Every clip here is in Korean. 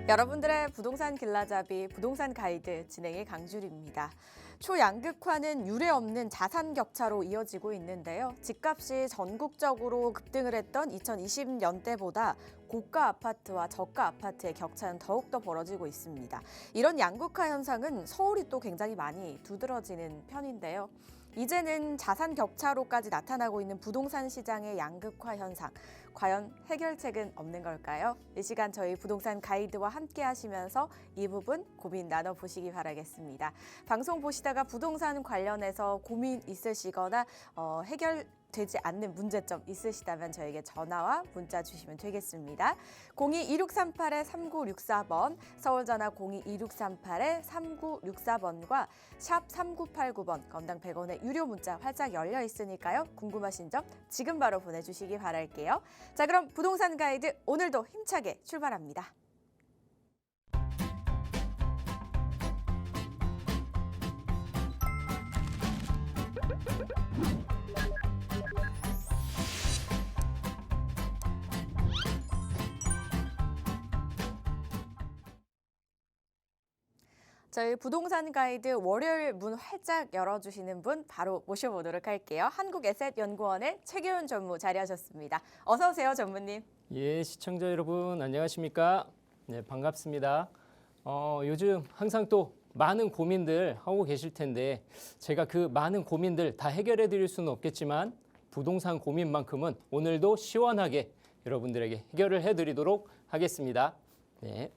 여러분들의 부동산 길라잡이 부동산 가이드 진행의 강주리입니다. 초양극화는 유례없는 자산 격차로 이어지고 있는데요. 집값이 전국적으로 급등을 했던 2020년대보다 고가 아파트와 저가 아파트의 격차는 더욱더 벌어지고 있습니다. 이런 양극화 현상은 서울이 또 굉장히 많이 두드러지는 편인데요. 이제는 자산 격차로까지 나타나고 있는 부동산 시장의 양극화 현상. 과연 해결책은 없는 걸까요? 이 시간 저희 부동산 가이드와 함께 하시면서 이 부분 고민 나눠보시기 바라겠습니다. 방송 보시다가 부동산 관련해서 고민 있으시거나 해결되지 않는 문제점 있으시다면 저에게 전화와 문자 주시면 되겠습니다. 02-2638-3964번, 서울전화 02-2638-3964번과 샵 3989번, 건당 100원의 유료 문자 활짝 열려 있으니까요. 궁금하신 점 지금 바로 보내주시기 바랄게요. 자, 그럼 부동산 가이드 오늘도 힘차게 출발합니다. 저희 부동산 가이드 월요일 문 활짝 열어주시는 분 바로 모셔보도록 할게요. 한국에셋연구원의 최규훈 전무 자리하셨습니다. 어서 오세요, 전무님. 예, 시청자 여러분 안녕하십니까? 네, 반갑습니다. 요즘 항상 또 많은 고민들 하고 계실 텐데 제가 그 많은 고민들 다 해결해 드릴 수는 없겠지만 부동산 고민만큼은 오늘도 시원하게 여러분들에게 해결을 해 드리도록 하겠습니다. 네.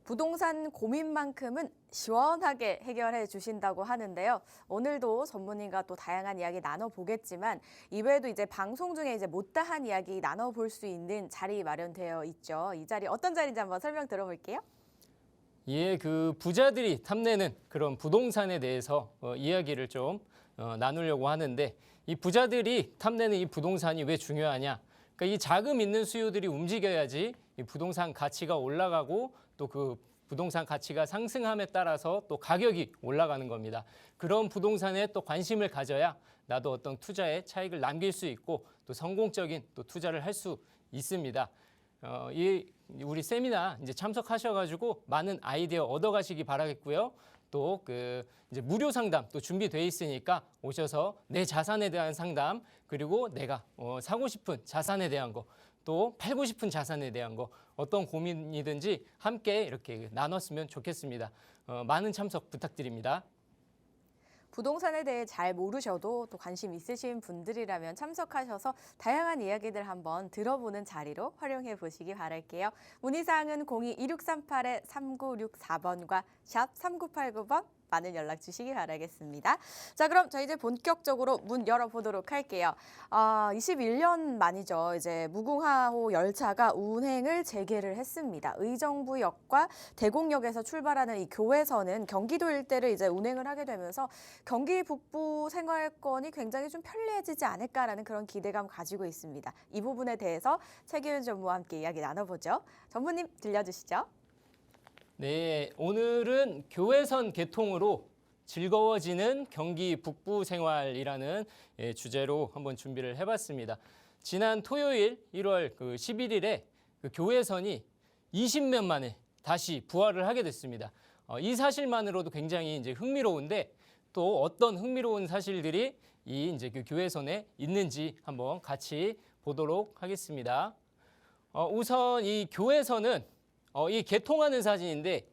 부동산 고민만큼은 시원하게 해결해 주신다고 하는데요. 오늘도 전문인과 또 다양한 이야기 나눠보겠지만 이외에도 이제 방송 중에 이제 못다한 이야기 나눠볼 수 있는 자리 마련되어 있죠. 이 자리 어떤 자리인지 한번 설명 들어볼게요. 예, 그 부자들이 탐내는 그런 부동산에 대해서 이야기를 좀 나누려고 하는데 이 부자들이 탐내는 이 부동산이 왜 중요하냐? 그러니까 이 자금 있는 수요들이 움직여야지 이 부동산 가치가 올라가고 또 그 부동산 가치가 상승함에 따라서 또 가격이 올라가는 겁니다. 그런 부동산에 또 관심을 가져야 나도 어떤 투자에 차익을 남길 수 있고 또 성공적인 또 투자를 할 수 있습니다. 우리 세미나 이제 참석하셔가지고 많은 아이디어 얻어가시기 바라겠고요. 또 이제 무료 상담 또 준비돼 있으니까 오셔서 내 자산에 대한 상담 그리고 내가 사고 싶은 자산에 대한 거 또 팔고 싶은 자산에 대한 거 어떤 고민이든지 함께 이렇게 나눴으면 좋겠습니다. 많은 참석 부탁드립니다. 부동산에 대해 잘 모르셔도 또 관심 있으신 분들이라면 참석하셔서 다양한 이야기들 한번 들어보는 자리로 활용해 보시기 바랄게요. 문의사항은 02-2638-3964번과 샵 3989번 많은 연락 주시기 바라겠습니다. 자, 그럼 저희 이제 본격적으로 문 열어보도록 할게요. 21년 만이죠. 이제 무궁화호 열차가 운행을 재개를 했습니다. 의정부역과 대곡역에서 출발하는 이 교외선은 경기도 일대를 이제 운행을 하게 되면서 경기 북부 생활권이 굉장히 좀 편리해지지 않을까라는 그런 기대감 가지고 있습니다. 이 부분에 대해서 최규훈 전무와 함께 이야기 나눠보죠. 전무님 들려주시죠. 네, 오늘은 교외선 개통으로 즐거워지는 경기 북부 생활이라는 주제로 한번 준비를 해봤습니다. 지난 토요일 1월 11일에 그 교외선이 20년 만에 다시 부활을 하게 됐습니다. 이 사실만으로도 굉장히 이제 흥미로운데 또 어떤 흥미로운 사실들이 이 이제 그 교외선에 있는지 한번 같이 보도록 하겠습니다. 우선 이 교외선은 이 개통하는 사진인데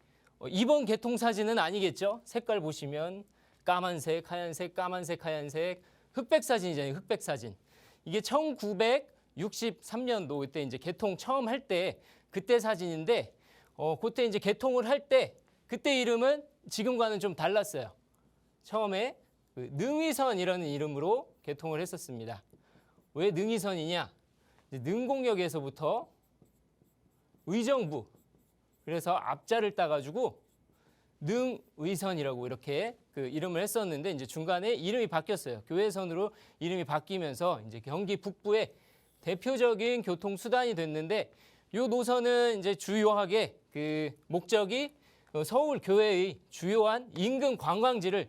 이번 개통 사진은 아니겠죠? 색깔 보시면 까만색, 하얀색, 까만색, 하얀색 흑백 사진이잖아요. 흑백 사진. 이게 1963년도 그때 이제 개통 처음 할 때 그때 사진인데 그때 이제 개통을 할 때 그때 이름은 지금과는 좀 달랐어요. 처음에 능의선이라는 이름으로 개통을 했었습니다. 왜 능의선이냐? 능곡역에서부터 의정부 그래서 앞자를 따가지고 능의선이라고 이렇게 그 이름을 했었는데 이제 중간에 이름이 바뀌었어요. 교외선으로 이름이 바뀌면서 이제 경기 북부의 대표적인 교통 수단이 됐는데 이 노선은 이제 주요하게 그 목적이 서울 교외의 주요한 인근 관광지를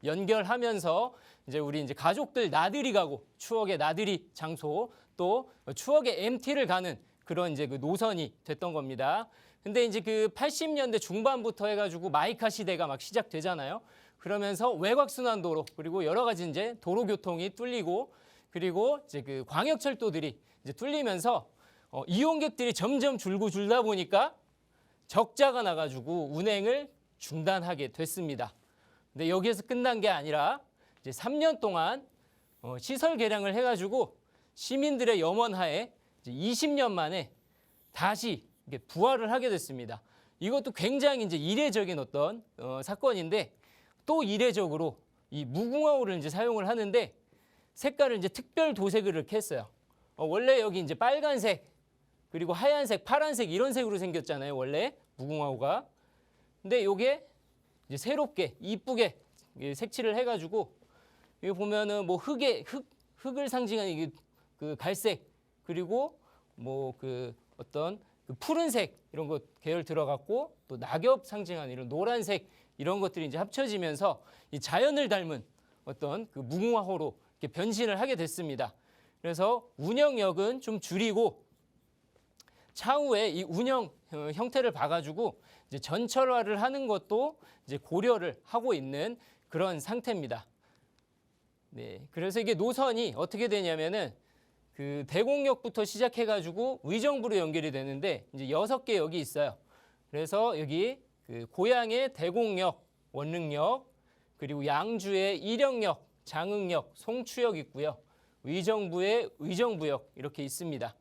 연결하면서 이제 우리 이제 가족들 나들이 가고 추억의 나들이 장소 또 추억의 MT를 가는 그런 이제 그 노선이 됐던 겁니다. 근데 이제 그 80년대 중반부터 해가지고 마이카 시대가 막 시작되잖아요. 그러면서 외곽순환도로 그리고 여러 가지 이제 도로 교통이 뚫리고 그리고 이제 그 광역철도들이 이제 뚫리면서 이용객들이 점점 줄다 보니까 적자가 나가지고 운행을 중단하게 됐습니다. 근데 여기에서 끝난 게 아니라 이제 3년 동안 시설 개량을 해가지고 시민들의 염원하에 이제 20년 만에 다시 이게 부활을 하게 됐습니다. 이것도 굉장히 이제 이례적인 어떤 사건인데 또 이례적으로 이 무궁화호를 이제 사용을 하는데 색깔을 이제 특별 도색을 이렇게 했어요. 원래 여기 이제 빨간색 그리고 하얀색, 파란색 이런 색으로 생겼잖아요. 원래 무궁화호가. 근데 요게 이제 새롭게 이쁘게 색칠을 해가지고 여기 보면은 뭐 흙을 상징하는 이게 그 갈색 그리고 뭐 그 어떤 그 푸른색 이런 것 계열 들어갔고 또 낙엽 상징하는 이런 노란색 이런 것들이 이제 합쳐지면서 이 자연을 닮은 어떤 그 무궁화호로 이렇게 변신을 하게 됐습니다. 그래서 운영역은 좀 줄이고 차후에 이 운영 형태를 봐가지고 이제 전철화를 하는 것도 이제 고려를 하고 있는 그런 상태입니다. 네, 그래서 이게 노선이 어떻게 되냐면은 그 대곡역부터 시작해가지고 의정부로 연결이 되는데 이제 6개 역이 있어요. 그래서 여기 그 고양의 대곡역, 원릉역, 그리고 양주의 일영역, 장흥역, 송추역 있고요. 의정부의 의정부역 이렇게 있습니다.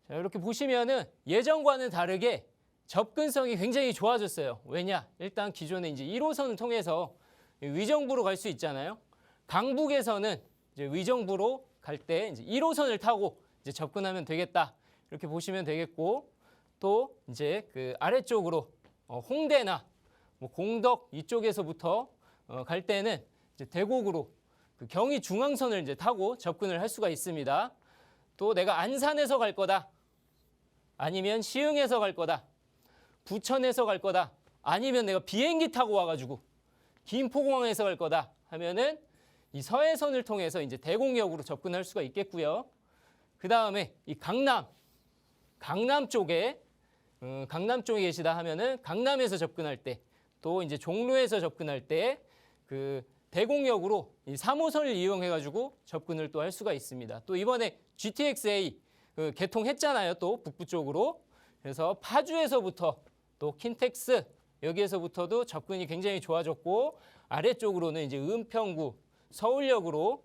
자, 이렇게 보시면은 예전과는 다르게 접근성이 굉장히 좋아졌어요. 왜냐? 일단 기존에 이제 1호선을 통해서 의정부로 갈 수 있잖아요. 강북에서는 이제 의정부로 갈 때 이제 1호선을 타고 이제 접근하면 되겠다. 이렇게 보시면 되겠고 또 이제 그 아래쪽으로 홍대나 뭐 공덕 이쪽에서부터 갈 때는 이제 대곡으로 그 경의 중앙선을 이제 타고 접근을 할 수가 있습니다. 또 내가 안산에서 갈 거다. 아니면 시흥에서 갈 거다. 부천에서 갈 거다. 아니면 내가 비행기 타고 와가지고 김포공항에서 갈 거다 하면은 이 서해선을 통해서 이제 대곡역으로 접근할 수가 있겠고요. 그 다음에 이 강남 쪽에 계시다 하면은 강남에서 접근할 때 또 이제 종로에서 접근할 때 그 대곡역으로 이 3호선을 이용해가지고 접근을 또 할 수가 있습니다. 또 이번에 GTX-A 개통했잖아요. 또 북부 쪽으로. 그래서 파주에서부터 또 킨텍스 여기에서부터도 접근이 굉장히 좋아졌고 아래쪽으로는 이제 은평구 서울역으로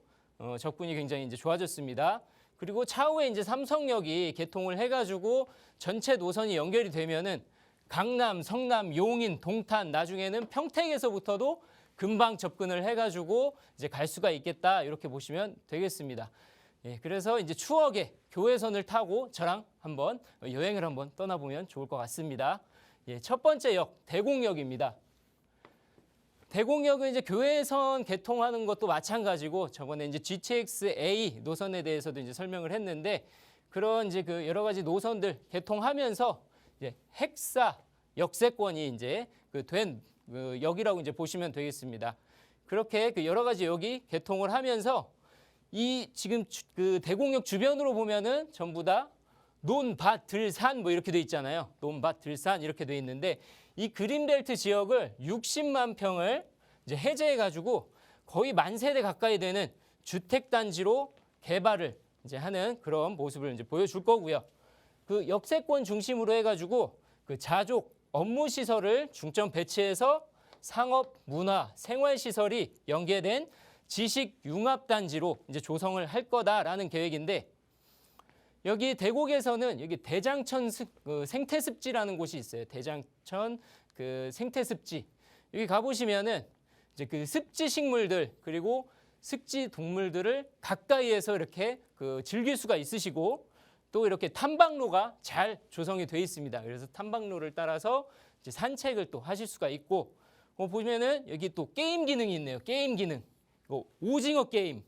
접근이 굉장히 이제 좋아졌습니다. 그리고 차후에 이제 삼성역이 개통을 해가지고 전체 노선이 연결이 되면은 강남, 성남, 용인, 동탄 나중에는 평택에서부터도 금방 접근을 해가지고 이제 갈 수가 있겠다 이렇게 보시면 되겠습니다. 예, 그래서 이제 추억의 교외선을 타고 저랑 한번 여행을 한번 떠나보면 좋을 것 같습니다. 예, 첫 번째 역 대곡역입니다. 대곡역은 이제 교외선 개통하는 것도 마찬가지고 저번에 이제 GTX-A 노선에 대해서도 이제 설명을 했는데 그런 이제 그 여러 가지 노선들 개통하면서 이제 핵사 역세권이 이제 된 역이라고 이제 보시면 되겠습니다. 그렇게 그 여러 가지 역이 개통을 하면서 이 지금 그 대곡역 주변으로 보면은 전부 다 논밭 들산 뭐 이렇게 돼 있잖아요. 논밭 들산 이렇게 돼 있는데 이 그린벨트 지역을 60만 평을 이제 해제해 가지고 거의 10,000세대 가까이 되는 주택 단지로 개발을 이제 하는 그런 모습을 이제 보여줄 거고요. 그 역세권 중심으로 해 가지고 그 자족 업무 시설을 중점 배치해서 상업, 문화, 생활 시설이 연계된 지식 융합 단지로 이제 조성을 할 거다라는 계획인데 여기 대곡에서는 여기 대장천 생태습지라는 곳이 있어요. 대장천 그 생태습지. 여기 가보시면은 이제 그 습지 식물들 그리고 습지 동물들을 가까이에서 이렇게 그 즐길 수가 있으시고 또 이렇게 탐방로가 잘 조성이 돼 있습니다. 그래서 탐방로를 따라서 이제 산책을 또 하실 수가 있고 보면은 여기 또 게임 기능이 있네요. 게임 기능. 오징어 게임.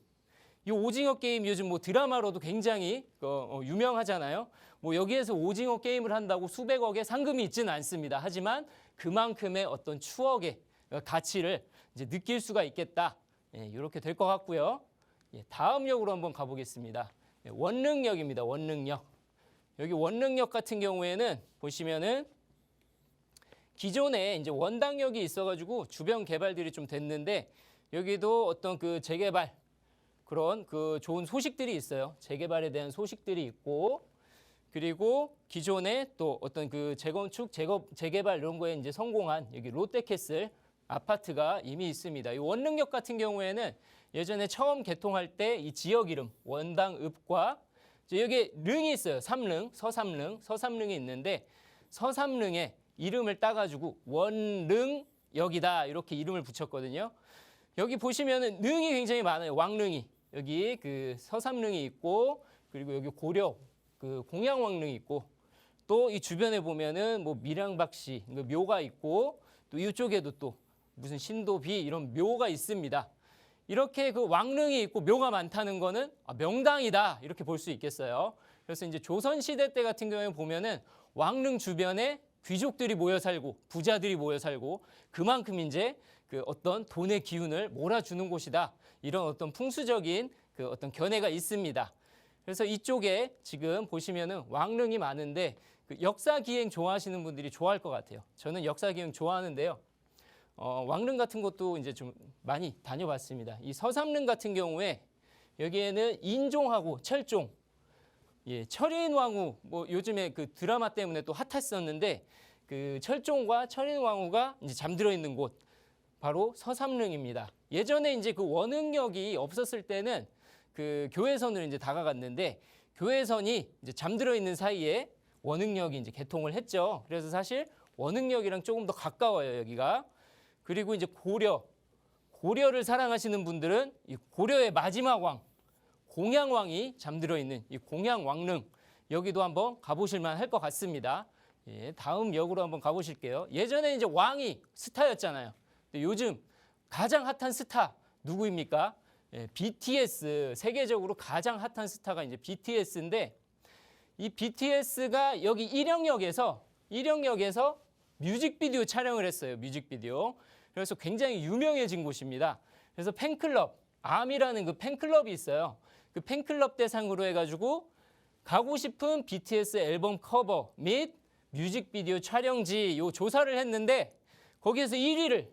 이 오징어 게임 요즘 뭐 드라마로도 굉장히 유명하잖아요. 뭐 여기에서 오징어 게임을 한다고 수백억의 상금이 있지는 않습니다. 하지만 그만큼의 어떤 추억의 가치를 이제 느낄 수가 있겠다. 예, 이렇게 될 것 같고요. 예, 다음 역으로 한번 가보겠습니다. 예, 원릉역입니다. 원릉역. 여기 원릉역 같은 경우에는 보시면은 기존에 이제 원당역이 있어가지고 주변 개발들이 좀 됐는데 여기도 어떤 그 재개발 그런 그 좋은 소식들이 있어요. 재개발에 대한 소식들이 있고 그리고 기존에 또 어떤 그 재건축, 재개발 이런 거에 이제 성공한 여기 롯데캐슬 아파트가 이미 있습니다. 이 원릉역 같은 경우에는 예전에 처음 개통할 때 이 지역 이름 원당읍과 여기 릉이 있어요. 삼릉, 서삼릉이 있는데 서삼릉에 이름을 따가지고 원릉역이다 이렇게 이름을 붙였거든요. 여기 보시면은 릉이 굉장히 많아요. 왕릉이 여기 그 서삼릉이 있고 그리고 여기 고려 그 공양왕릉이 있고 또 이 주변에 보면은 뭐 밀양박씨 묘가 있고 또 이쪽에도 또 무슨 신도비 이런 묘가 있습니다. 이렇게 그 왕릉이 있고 묘가 많다는 거는 명당이다 이렇게 볼 수 있겠어요. 그래서 이제 조선시대 때 같은 경우에 보면은 왕릉 주변에 귀족들이 모여 살고 부자들이 모여 살고 그만큼 이제 그 어떤 돈의 기운을 몰아주는 곳이다. 이런 어떤 풍수적인 그 어떤 견해가 있습니다. 그래서 이쪽에 지금 보시면은 왕릉이 많은데 그 역사 기행 좋아하시는 분들이 좋아할 것 같아요. 저는 역사 기행 좋아하는데요. 왕릉 같은 것도 이제 좀 많이 다녀봤습니다. 이 서삼릉 같은 경우에 여기에는 인종하고 철종, 예, 철인왕후 뭐 요즘에 그 드라마 때문에 또 핫했었는데 그 철종과 철인왕후가 이제 잠들어 있는 곳 바로 서삼릉입니다. 예전에 이제 그 원흥역이 없었을 때는 그 교외선으로 이제 다가갔는데 교외선이 이제 잠들어 있는 사이에 원흥역이 이제 개통을 했죠. 그래서 사실 원흥역이랑 조금 더 가까워요, 여기가. 그리고 이제 고려를 사랑하시는 분들은 이 고려의 마지막 왕 공양왕이 잠들어 있는 이 공양왕릉 여기도 한번 가보실 만할 것 같습니다. 예, 다음 역으로 한번 가보실게요. 예전에 이제 왕이 스타였잖아요. 근데 요즘 가장 핫한 스타 누구입니까? 예, BTS 세계적으로 가장 핫한 스타가 이제 BTS인데 이 BTS가 여기 일영역에서 뮤직비디오 촬영을 했어요. 뮤직비디오. 그래서 굉장히 유명해진 곳입니다. 그래서 팬클럽 아미라는 그 팬클럽이 있어요. 그 팬클럽 대상으로 해가지고 가고 싶은 BTS 앨범 커버 및 뮤직비디오 촬영지 요 조사를 했는데 거기에서 1위를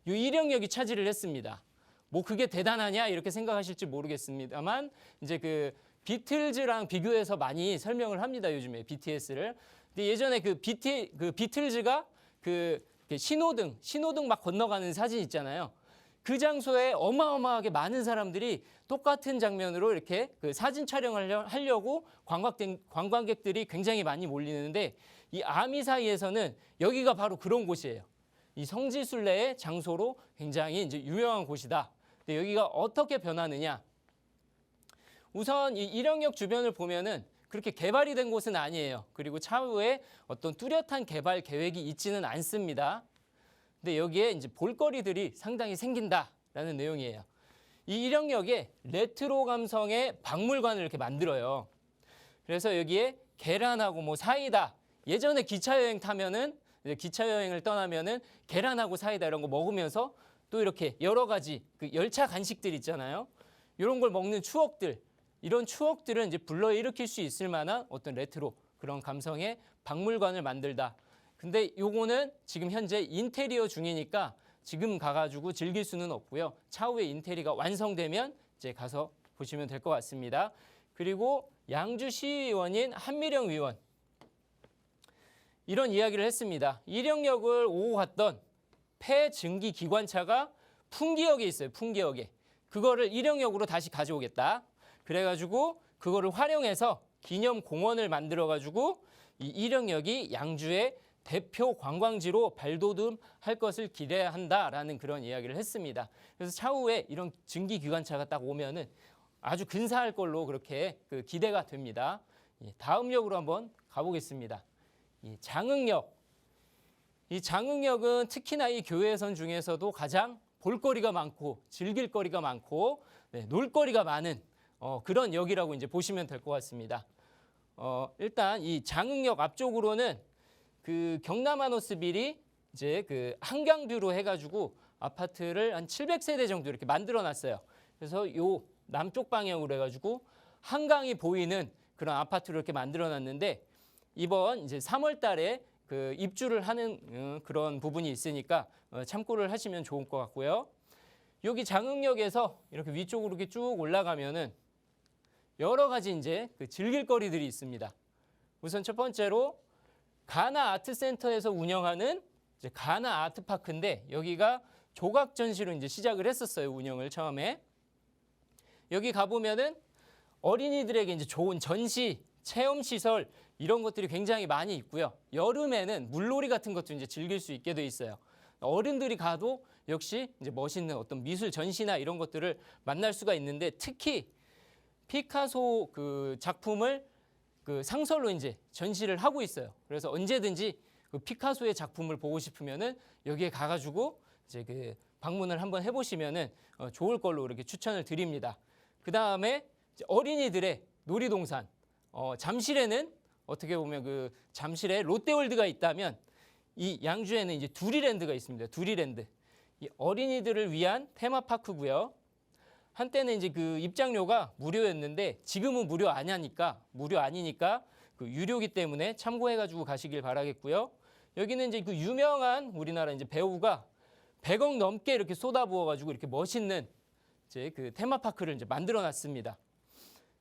요 일영역이 차지를 했습니다. 뭐 그게 대단하냐 이렇게 생각하실지 모르겠습니다만 이제 그 비틀즈랑 비교해서 많이 설명을 합니다. 요즘에 BTS를. 근데 예전에 그 비틀즈가 그 신호등 막 건너가는 사진 있잖아요. 그 장소에 어마어마하게 많은 사람들이 똑같은 장면으로 이렇게 그 사진 촬영을 하려고 관광객들이 굉장히 많이 몰리는데 이 아미 사이에서는 여기가 바로 그런 곳이에요. 이 성지순례의 장소로 굉장히 이제 유명한 곳이다. 근데 여기가 어떻게 변하느냐? 우선 이 일영역 주변을 보면은 그렇게 개발이 된 곳은 아니에요. 그리고 차후에 어떤 뚜렷한 개발 계획이 있지는 않습니다. 근데 여기에 이제 볼거리들이 상당히 생긴다라는 내용이에요. 이 일영역에 레트로 감성의 박물관을 이렇게 만들어요. 그래서 여기에 계란하고 뭐 사이다. 예전에 기차 여행 타면은 기차 여행을 떠나면은 계란하고 사이다 이런 거 먹으면서 또 이렇게 여러 가지 그 열차 간식들 있잖아요. 이런 걸 먹는 추억들. 이런 추억들은 이제 불러일으킬 수 있을 만한 어떤 레트로 그런 감성의 박물관을 만들다. 근데 요거는 지금 현재 인테리어 중이니까 지금 가가지고 즐길 수는 없고요. 차후에 인테리어가 완성되면 이제 가서 보시면 될 것 같습니다. 그리고 양주시의원인 한미령 의원 이런 이야기를 했습니다. 일영역을 오고 갔던 폐증기 기관차가 풍기역에 있어요. 풍기역에. 그거를 일영역으로 다시 가져오겠다. 그래가지고 그거를 활용해서 기념공원을 만들어가지고 이 일영역이 양주의 대표 관광지로 발돋움할 것을 기대한다라는 그런 이야기를 했습니다. 그래서 차후에 이런 증기기관차가 딱 오면은 아주 근사할 걸로 그렇게 그 기대가 됩니다. 다음 역으로 한번 가보겠습니다. 장흥역. 이 장흥역은 특히나 이 교외선 중에서도 가장 볼거리가 많고 즐길 거리가 많고 놀거리가 많은 그런 역이라고 이제 보시면 될 것 같습니다. 일단 이 장흥역 앞쪽으로는 그 경남하우스빌이 이제 그 한강뷰로 해가지고 아파트를 한 700세대 정도 이렇게 만들어 놨어요. 그래서 요 남쪽 방향으로 해가지고 한강이 보이는 그런 아파트로 이렇게 만들어놨는데 이번 이제 3월 달에 그 입주를 하는 그런 부분이 있으니까 참고를 하시면 좋을 것 같고요. 여기 장흥역에서 이렇게 위쪽으로 이렇게 쭉 올라가면은 여러 가지 이제 그 즐길 거리들이 있습니다. 우선 첫 번째로 가나 아트센터에서 운영하는 이제 가나 아트파크인데 여기가 조각 전시로 이제 시작을 했었어요. 운영을 처음에. 여기 가보면은 어린이들에게 이제 좋은 전시, 체험 시설 이런 것들이 굉장히 많이 있고요. 여름에는 물놀이 같은 것도 이제 즐길 수 있게 돼 있어요. 어른들이 가도 역시 이제 멋있는 어떤 미술 전시나 이런 것들을 만날 수가 있는데 특히 피카소 그 작품을 그 상설로 이제 전시를 하고 있어요. 그래서 언제든지 그 피카소의 작품을 보고 싶으면은 여기에 가가지고 이제 그 방문을 한번 해보시면은 좋을 걸로 이렇게 추천을 드립니다. 그 다음에 어린이들의 놀이동산, 잠실에는 어떻게 보면 그 잠실에 롯데월드가 있다면 이 양주에는 이제 두리랜드가 있습니다. 두리랜드. 이 어린이들을 위한 테마파크고요. 한때는 이제 그 입장료가 무료였는데 지금은 무료 아니니까 그 유료기 때문에 참고해가지고 가시길 바라겠고요. 여기는 이제 그 유명한 우리나라 이제 배우가 100억 넘게 이렇게 쏟아부어가지고 이렇게 멋있는 이제 그 테마파크를 이제 만들어놨습니다.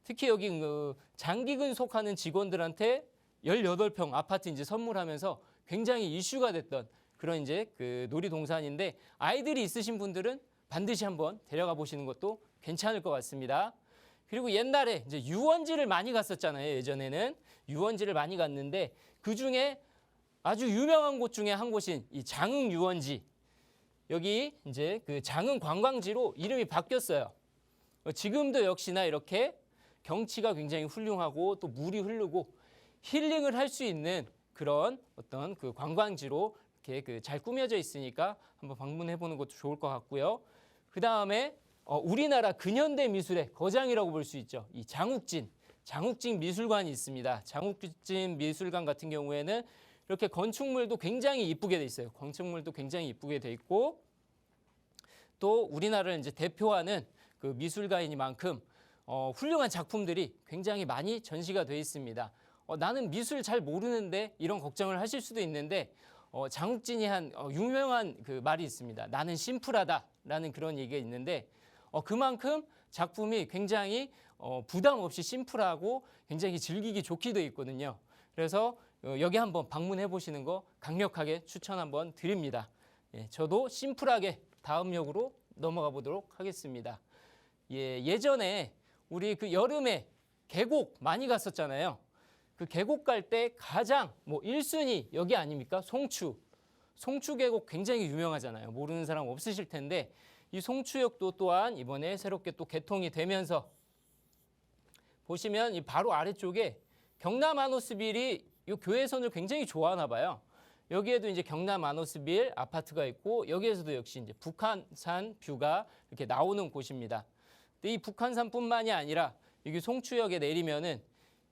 특히 여기 그 장기 근속하는 직원들한테 18평 아파트 이제 선물하면서 굉장히 이슈가 됐던 그런 이제 그 놀이동산인데 아이들이 있으신 분들은 반드시 한번 데려가 보시는 것도 괜찮을 것 같습니다. 그리고 옛날에 이제 유원지를 많이 갔었잖아요. 예전에는 유원지를 많이 갔는데 그 중에 아주 유명한 곳 중에 한 곳인 이 장흥 유원지. 여기 이제 그 장흥 관광지로 이름이 바뀌었어요. 지금도 역시나 이렇게 경치가 굉장히 훌륭하고 또 물이 흐르고 힐링을 할 수 있는 그런 어떤 그 관광지로 이렇게 그 잘 꾸며져 있으니까 한번 방문해 보는 것도 좋을 것 같고요. 그 다음에 우리나라 근현대 미술의 거장이라고 볼 수 있죠. 이 장욱진 미술관이 있습니다. 장욱진 미술관 같은 경우에는 이렇게 건축물도 굉장히 이쁘게 돼 있어요. 건축물도 굉장히 이쁘게 돼 있고 또 우리나라를 이제 대표하는 그 미술가이니만큼 훌륭한 작품들이 굉장히 많이 전시가 돼 있습니다. 나는 미술 잘 모르는데 이런 걱정을 하실 수도 있는데 장욱진이 한 유명한 그 말이 있습니다. 나는 심플하다라는 그런 얘기가 있는데 그만큼 작품이 굉장히 부담 없이 심플하고 굉장히 즐기기 좋게 되어 있거든요. 그래서 여기 한번 방문해 보시는 거 강력하게 추천 한번 드립니다. 예, 저도 심플하게 다음 역으로 넘어가 보도록 하겠습니다. 예전에 우리 그 여름에 계곡 많이 갔었잖아요. 그 계곡 갈 때 가장 1순위 여기 아닙니까? 송추 계곡 굉장히 유명하잖아요. 모르는 사람 없으실 텐데 이 송추역도 또한 이번에 새롭게 또 개통이 되면서 보시면 이 바로 아래쪽에 경남 아노스빌이 이 교외선을 굉장히 좋아하나 봐요. 여기에도 이제 경남 아노스빌 아파트가 있고 여기에서도 역시 이제 북한산 뷰가 이렇게 나오는 곳입니다. 근데 이 북한산뿐만이 아니라 여기 송추역에 내리면은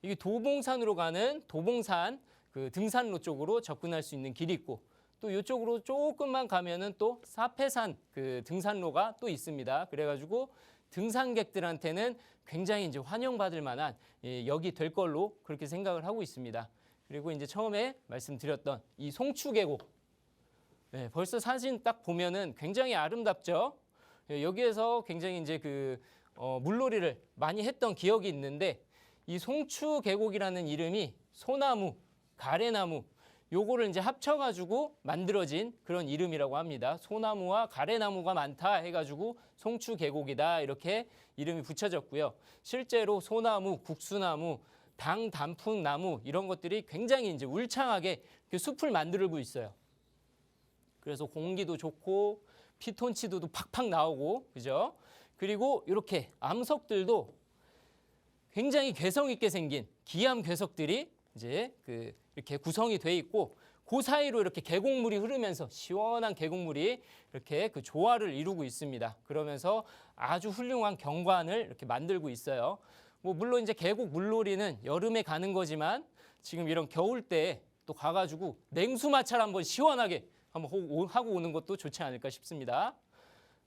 이게 도봉산으로 가는 도봉산 그 등산로 쪽으로 접근할 수 있는 길이 있고 또 이쪽으로 조금만 가면은 또 사패산 그 등산로가 또 있습니다. 그래가지고 등산객들한테는 굉장히 이제 환영받을 만한 역이 될 걸로 그렇게 생각을 하고 있습니다. 그리고 이제 처음에 말씀드렸던 이 송추 계곡, 벌써 사진 딱 보면은 굉장히 아름답죠. 여기에서 굉장히 이제 그 물놀이를 많이 했던 기억이 있는데 이 송추 계곡이라는 이름이 소나무, 가래나무 요거를 이제 합쳐가지고 만들어진 그런 이름이라고 합니다. 소나무와 가래나무가 많다 해가지고 송추 계곡이다 이렇게 이름이 붙여졌고요. 실제로 소나무, 국수나무, 단풍나무 이런 것들이 굉장히 이제 울창하게 숲을 만들고 있어요. 그래서 공기도 좋고 피톤치드도 팍팍 나오고 그죠? 그리고 이렇게 암석들도 굉장히 개성 있게 생긴 기암 괴석들이 이제 이렇게 구성이 돼 있고 그 사이로 이렇게 계곡물이 흐르면서 시원한 계곡물이 이렇게 그 조화를 이루고 있습니다. 그러면서 아주 훌륭한 경관을 이렇게 만들고 있어요. 물론 이제 계곡 물놀이는 여름에 가는 거지만 지금 이런 겨울 때 또 가가지고 냉수마찰 한번 시원하게 한번 하고 오는 것도 좋지 않을까 싶습니다.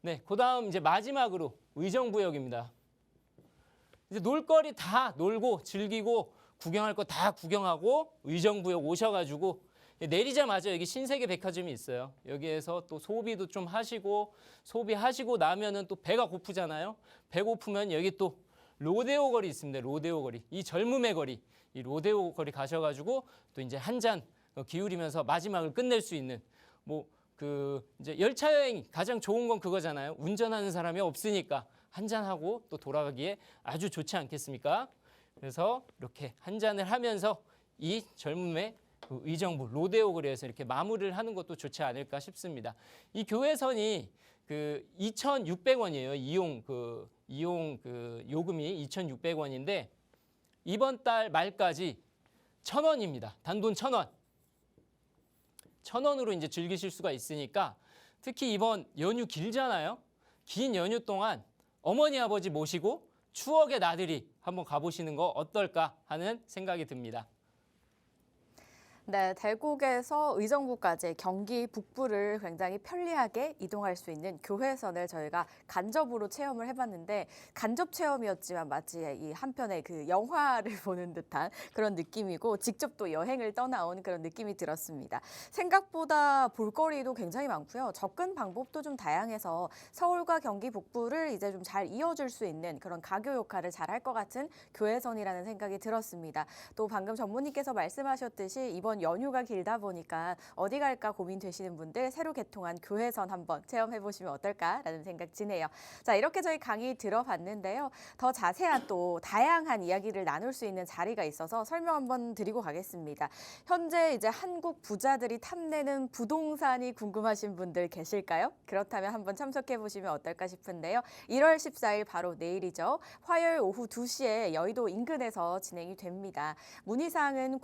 네, 그다음 이제 마지막으로 의정부역입니다. 이제 놀거리 다 놀고 즐기고 구경할 거 다 구경하고 의정부역 오셔가지고 내리자마자 여기 신세계 백화점이 있어요. 여기에서 또 소비도 좀 하시고 소비하시고 나면은 또 배가 고프잖아요. 배고프면 여기 또 로데오 거리 있습니다. 로데오 거리. 이 젊음의 거리. 이 로데오 거리 가셔가지고 또 이제 한 잔 기울이면서 마지막을 끝낼 수 있는 뭐 그 이제 열차 여행 가장 좋은 건 그거잖아요. 운전하는 사람이 없으니까 한 잔 하고 또 돌아가기에 아주 좋지 않겠습니까? 그래서 이렇게 한 잔을 하면서 이 젊음의 그 의정부 로데오 거리에서 이렇게 마무리를 하는 것도 좋지 않을까 싶습니다. 이 교회선이 그 2,600원이에요. 이용 요금이 2,600원인데 이번 달 말까지 1,000원입니다. 단돈 1,000원. 1,000원으로 이제 즐기실 수가 있으니까 특히 이번 연휴 길잖아요. 긴 연휴 동안 어머니 아버지 모시고 추억의 나들이 한번 가보시는 거 어떨까 하는 생각이 듭니다. 네, 대곡에서 의정부까지 경기 북부를 굉장히 편리하게 이동할 수 있는 교회선을 저희가 간접으로 체험을 해봤는데 간접 체험이었지만 마치 이 한편의 그 영화를 보는 듯한 그런 느낌이고 직접 또 여행을 떠나온 그런 느낌이 들었습니다. 생각보다 볼거리도 굉장히 많고요. 접근 방법도 좀 다양해서 서울과 경기 북부를 이제 좀 잘 이어줄 수 있는 그런 가교 역할을 잘 할 것 같은 교회선이라는 생각이 들었습니다. 또 방금 전무님께서 말씀하셨듯이 이번 연휴가 길다 보니까 어디 갈까 고민되시는 분들 새로 개통한 교회선 한번 체험해 보시면 어떨까라는 생각 드네요. 자, 이렇게 저희 강의 들어봤는데요. 더 자세한 또 다양한 이야기를 나눌 수 있는 자리가 있어서 설명 한번 드리고 가겠습니다. 현재 이제 한국 부자들이 탐내는 부동산이 궁금하신 분들 계실까요? 그렇다면 한번 참석해 보시면 어떨까 싶은데요. 1월 14일 바로 내일이죠. 화요일 오후 2시에 여의도 인근에서 진행이 됩니다. 문의사항은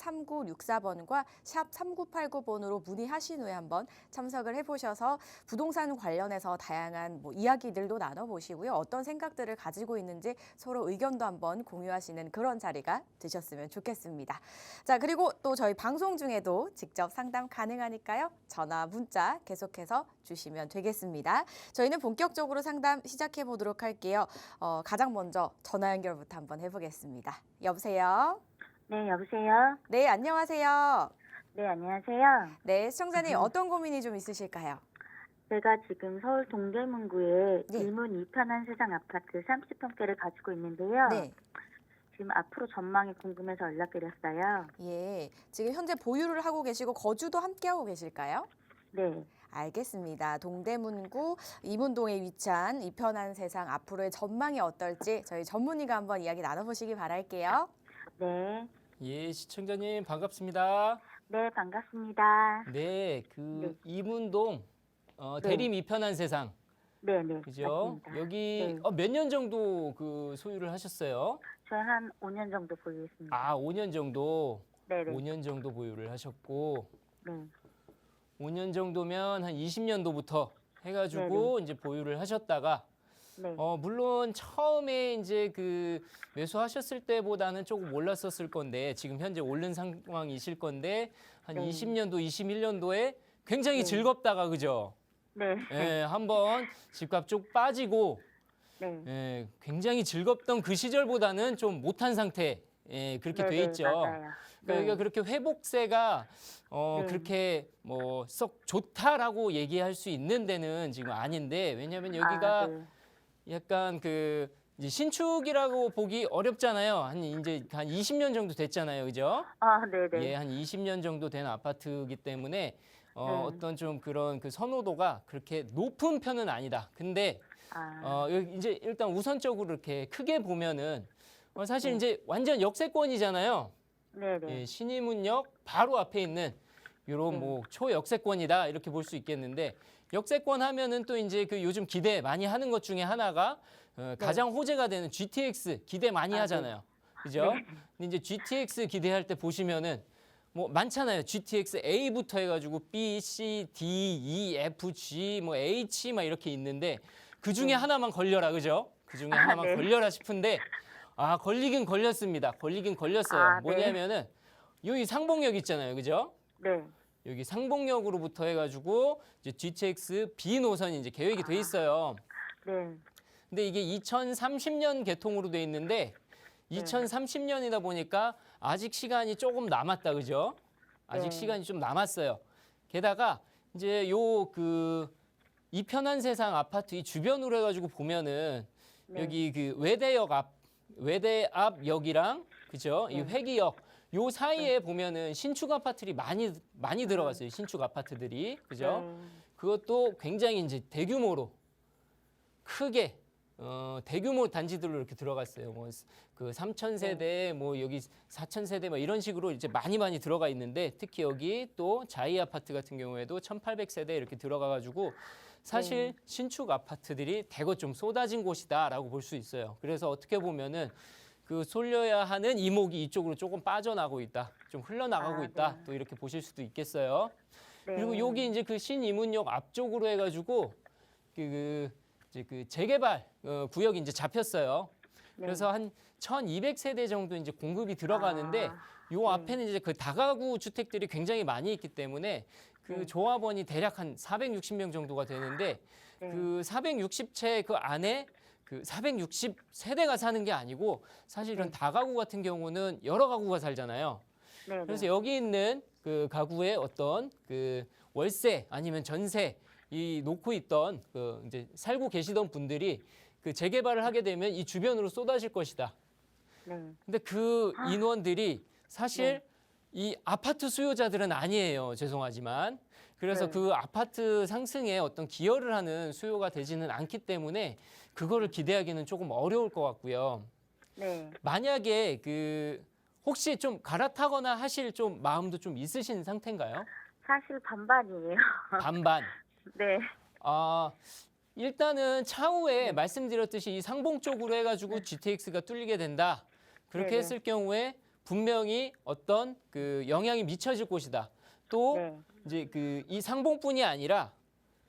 02-2638-3964번과 샵 3989번으로 문의하신 후에 한번 참석을 해보셔서 부동산 관련해서 다양한 이야기들도 나눠보시고요. 어떤 생각들을 가지고 있는지 서로 의견도 한번 공유하시는 그런 자리가 되셨으면 좋겠습니다. 자, 그리고 또 저희 방송 중에도 직접 상담 가능하니까요. 전화, 문자 계속해서 주시면 되겠습니다. 저희는 본격적으로 상담 시작해 보도록 할게요. 가장 먼저 전화 연결부터 한번 해보겠습니다. 여보세요? 네, 여보세요? 네, 안녕하세요. 네, 안녕하세요. 네, 시청자님 어떤 고민이 좀 있으실까요? 제가 지금 서울 동대문구에 네. 일문 2편한 세상 아파트 30평대를 가지고 있는데요. 네. 지금 앞으로 전망이 궁금해서 연락드렸어요. 예, 지금 현재 보유를 하고 계시고 거주도 함께 하고 계실까요? 네, 알겠습니다. 동대문구 이문동에 위치한 이편한 세상 앞으로의 전망이 어떨지 저희 전문의가 한번 이야기 나눠보시기 바랄게요. 네, 예, 시청자님 반갑습니다. 네, 반갑습니다. 네, 네. 이문동 네. 대림 이편한 세상. 네, 네, 그죠? 맞습니다. 여기 네. 몇 년 정도 그 소유를 하셨어요? 저희 한 5년 정도 보유했습니다. 아, 5년 정도. 네, 네, 5년 정도 보유를 하셨고 네, 5년 정도면 한 20년도부터 해가지고 이제 보유를 하셨다가 네, 물론 처음에 이제 그 매수하셨을 때보다는 조금 올랐었을 건데 지금 현재 오른 상황이실 건데 한 네. 20년도, 21년도에 굉장히 네. 즐겁다가 그죠? 네, 예, 한번 집값 쭉 빠지고 네, 예, 굉장히 즐겁던 그 시절보다는 좀 못한 상태 그렇게 네, 돼 네, 있죠. 맞아요. 그러니까 여기가 그렇게 회복세가 네. 그렇게 뭐 썩 좋다라고 얘기할 수 있는 데는 지금 아닌데 왜냐하면 여기가 아, 네. 약간 그 이제 신축이라고 보기 어렵잖아요. 이제 한 20년 정도 됐잖아요, 그죠? 아, 네, 네. 예, 한 20년 정도 된 아파트이기 때문에 어떤 좀 그런 그 선호도가 그렇게 높은 편은 아니다. 근데 아, 여기 이제 일단 우선적으로 이렇게 크게 보면은 사실 네. 이제 완전 역세권이잖아요. 네, 네. 예, 신의문역 바로 앞에 있는 이런 네. 뭐 초역세권이다 이렇게 볼 수 있겠는데 역세권 하면은 또 이제 그 요즘 기대 많이 하는 것 중에 하나가 가장 호재가 되는 GTX 기대 많이 아, 하잖아요. 그죠? 네. 근데 이제 GTX 기대할 때 보시면은 뭐 많잖아요. GTX A부터 해가지고 B, C, D, E, F, G, 뭐 H 막 이렇게 있는데 그 중에 하나만 걸려라, 그죠? 그 중에 하나만 네. 걸려라 싶은데 걸리긴 걸렸습니다. 걸리긴 걸렸어요. 아, 네. 뭐냐면은 여기 상봉역 있잖아요, 그죠? 네. 여기 상봉역으로부터 해가지고 이제 GTX B 노선이 이제 계획이 돼 있어요. 네. 근데 이게 2030년 개통으로 돼 있는데 네. 2030년이다 보니까 아직 시간이 조금 남았다, 그죠? 아직 네. 시간이 좀 남았어요. 게다가 이제 이 편한 세상 아파트 이 주변으로 해가지고 보면은 네. 여기 그 외대 앞 역이랑 그죠? 이 네. 회기역 요 사이에 보면은 신축 아파트들이 많이 들어갔어요. 신축 아파트들이 그죠? 네. 그것도 굉장히 이제 대규모로 크게 대규모 단지들로 이렇게 들어갔어요. 뭐 그 3,000세대, 뭐 여기 4,000세대 뭐 이런 식으로 이제 많이 들어가 있는데 특히 여기 또 자이 아파트 같은 경우에도 1,800세대 이렇게 들어가가지고 사실 신축 아파트들이 대거 좀 쏟아진 곳이다라고 볼 수 있어요. 그래서 어떻게 보면은 그 쏠려야 하는 이목이 이쪽으로 조금 빠져나가고 있다, 좀 흘러나가고 있다, 또 이렇게 보실 수도 있겠어요. 네. 그리고 여기 이제 그 신이문역 앞쪽으로 해가지고 이제 그 재개발 구역이 이제 잡혔어요. 네. 그래서 한 1,200세대 정도 이제 공급이 들어가는데 요 앞에는 이제 그 다가구 주택들이 굉장히 많이 있기 때문에 그 조합원이 대략 한 460명 정도가 되는데 그 460채 그 안에 그 460세대가 사는 게 아니고 사실은 다가구 같은 경우는 여러 가구가 살잖아요. 네. 그래서 여기 있는 그 가구의 어떤 그 월세 아니면 전세 이 놓고 있던 그 이제 살고 계시던 분들이 그 재개발을 하게 되면 이 주변으로 쏟아질 것이다. 네. 근데 그 인원들이 사실 이 아파트 수요자들은 아니에요. 죄송하지만. 그래서 네. 그 아파트 상승에 어떤 기여를 하는 수요가 되지는 않기 때문에 그거를 기대하기는 조금 어려울 것 같고요. 네. 만약에 그 혹시 좀 갈아타거나 하실 좀 마음도 좀 있으신 상태인가요? 사실 반반이에요. 반반. 네. 아, 일단은 차후에 말씀드렸듯이 이 상봉 쪽으로 해가지고 GTX가 뚫리게 된다. 그렇게 네네. 했을 경우에 분명히 어떤 그 영향이 미쳐질 곳이다. 또 네. 이제 그 이 상봉뿐이 아니라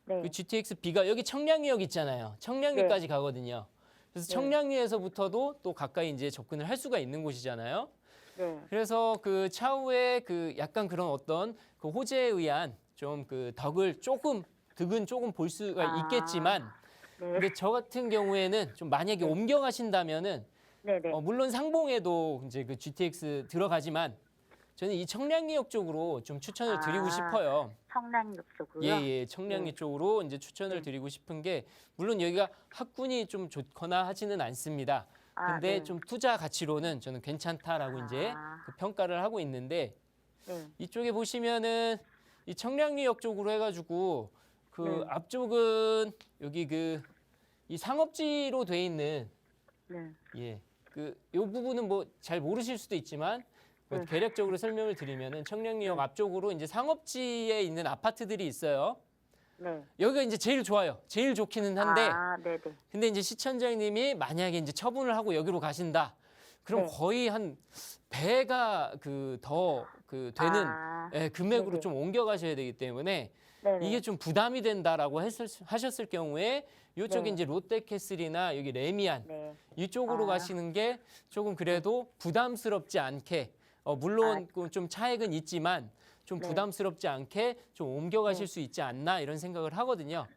네. 그 GTX B가 여기 청량리역 있잖아요. 청량리까지 가거든요. 그래서 네. 청량리에서부터도 또 가까이 이제 접근을 할 수가 있는 곳이잖아요. 네. 그래서 그 차후에 그 약간 그런 어떤 그 호재에 의한 좀 그 득은 조금 볼 수가 있겠지만 네. 근데 저 같은 경우에는 좀 만약에 옮겨가신다면은 네네. 물론 상봉에도 이제 그 GTX 들어가지만 저는 이 청량리역 쪽으로 좀 추천을 드리고 싶어요. 청량역 쪽으로요? 예, 청량리 쪽으로 이제 추천을 드리고 싶은 게 물론 여기가 학군이 좀 좋거나 하지는 않습니다. 근데 네. 좀 투자 가치로는 저는 괜찮다라고 이제 그 평가를 하고 있는데 네. 이쪽에 보시면은 이 청량리역 쪽으로 해가지고 그 네. 앞쪽은 여기 그 이 상업지로 돼 있는 네. 예, 그 요 부분은 뭐 잘 모르실 수도 있지만 뭐 개략적으로 설명을 드리면은 청량리역 앞쪽으로 이제 상업지에 있는 아파트들이 있어요. 네. 여기가 이제 제일 좋아요. 제일 좋기는 한데 네네. 근데 이제 시청자님이 만약에 이제 처분을 하고 여기로 가신다. 그럼 네. 거의 한 배가 그 더 그 되는 예, 금액으로 네네. 좀 옮겨가셔야 되기 때문에 네네. 이게 좀 부담이 된다라고 하셨을 경우에 이쪽에 네. 이제 롯데캐슬이나 여기 레미안 네. 이쪽으로 가시는 게 조금 그래도 부담스럽지 않게 물론 좀 차액은 있지만 좀 네. 부담스럽지 않게 좀 옮겨가실 수 있지 않나 이런 생각을 하거든요.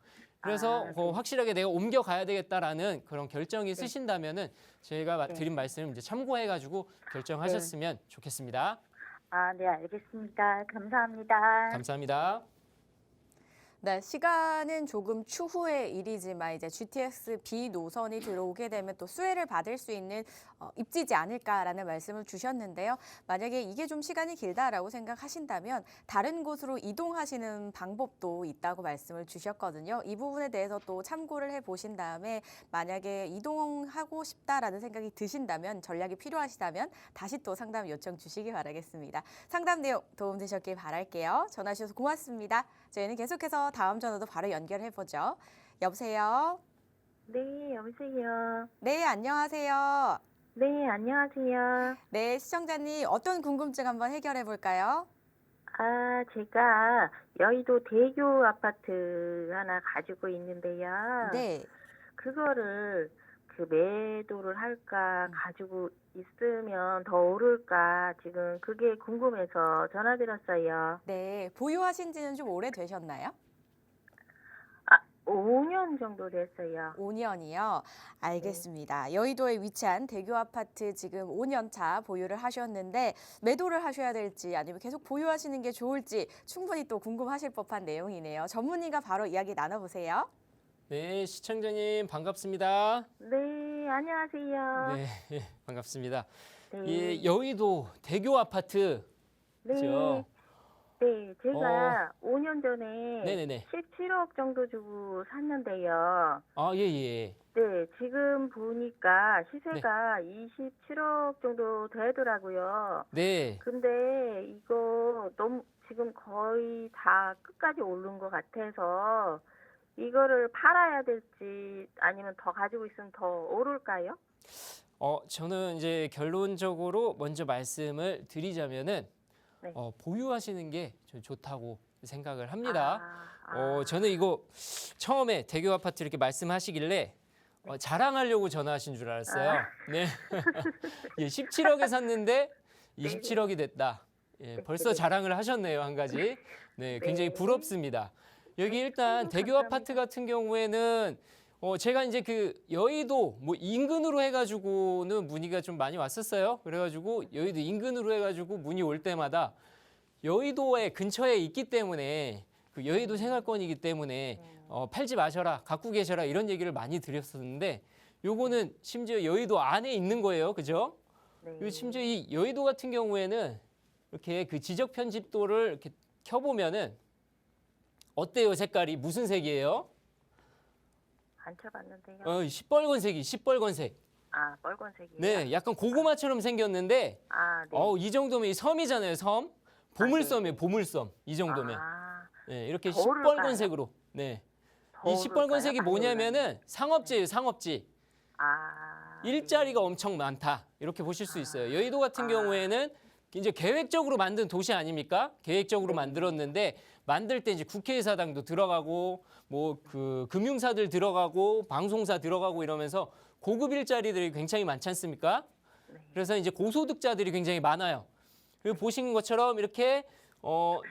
그래서 네. 확실하게 내가 옮겨가야 되겠다라는 그런 결정이 쓰신다면은 저희가 드린 말씀 이제 참고해가지고 결정하셨으면 좋겠습니다. 네, 알겠습니다. 감사합니다. 감사합니다. 네, 시간은 조금 추후의 일이지만 이제 GTX B 노선이 들어오게 되면 또 수혜를 받을 수 있는 입지지 않을까라는 말씀을 주셨는데요. 만약에 이게 좀 시간이 길다라고 생각하신다면 다른 곳으로 이동하시는 방법도 있다고 말씀을 주셨거든요. 이 부분에 대해서 또 참고를 해보신 다음에 만약에 이동하고 싶다라는 생각이 드신다면 전략이 필요하시다면 다시 또 상담 요청 주시기 바라겠습니다. 상담 내용 도움되셨길 바랄게요. 전화 주셔서 고맙습니다. 저희는 계속해서 다음 전화도 바로 연결해보죠. 여보세요? 네, 여보세요. 네, 안녕하세요. 네, 안녕하세요. 네, 시청자님 어떤 궁금증 한번 해결해 볼까요? 제가 여의도 대교 아파트 하나 가지고 있는데요. 네. 그거를 매도를 할까, 가지고 있으면 더 오를까, 지금 그게 궁금해서 전화드렸어요. 네, 보유하신 지는 좀 오래되셨나요? 5년 정도 됐어요. 5년이요. 알겠습니다. 여의도에 위치한 대교 아파트 지금 5년 차 보유를 하셨는데 매도를 하셔야 될지 아니면 계속 보유하시는 게 좋을지 충분히 또 궁금하실 법한 내용이네요. 전문의가 바로 이야기 나눠보세요. 네, 시청자님 반갑습니다. 네, 안녕하세요. 네, 예, 반갑습니다. 네. 예, 여의도 대교 아파트. 네. 그죠? 네, 제가 5년 전에 네네네. 17억 정도 주고 샀는데요. 아, 예, 예. 네, 지금 보니까 시세가 27억 정도 되더라고요. 네. 근데 이거 너무 지금 거의 다 끝까지 오른 것 같아서 이거를 팔아야 될지 아니면 더 가지고 있으면 더 오를까요? 저는 이제 결론적으로 먼저 말씀을 드리자면은 네. 보유하시는 게 좀 좋다고 생각을 합니다. 아, 저는 이거 처음에 대교 아파트 이렇게 말씀하시길래 자랑하려고 전화하신 줄 알았어요. 네. 예, 17억에 샀는데 27억이 됐다. 예, 벌써 자랑을 하셨네요, 한 가지. 네, 굉장히 부럽습니다. 여기 일단 대교 아파트 같은 경우에는 제가 이제 그 여의도 뭐 인근으로 해가지고는 문의가 좀 많이 왔었어요. 그래가지고 여의도 인근으로 해가지고 문의 올 때마다 여의도에 근처에 있기 때문에 그 여의도 생활권이기 때문에 팔지 마셔라, 갖고 계셔라 이런 얘기를 많이 드렸었는데 요거는 심지어 여의도 안에 있는 거예요, 그죠? 네. 심지어 이 여의도 같은 경우에는 이렇게 그 지적 편집도를 이렇게 켜보면은 어때요, 색깔이 무슨 색이에요? 안 쳐봤는데요. 시뻘건색이 시뻘건색. 아, 빨간색이요? 네, 약간 고구마처럼 생겼는데, 아, 네. 이 정도면 이 섬이잖아요, 섬. 보물섬이에요, 보물섬. 이 정도면. 아, 네, 이렇게 더 오를까요? 시뻘건색으로. 네. 더 이 시뻘건색이 오를까요? 많이 뭐냐면은 상업지예요, 상업지. 아, 일자리가 엄청 많다. 이렇게 보실 수 있어요. 여의도 같은 경우에는 이제 계획적으로 만든 도시 아닙니까? 계획적으로 만들었는데 만들 때 이제 국회의사당도 들어가고 뭐 그 금융사들 들어가고 방송사 들어가고 이러면서 고급 일자리들이 굉장히 많지 않습니까? 그래서 이제 고소득자들이 굉장히 많아요. 그리고 보신 것처럼 이렇게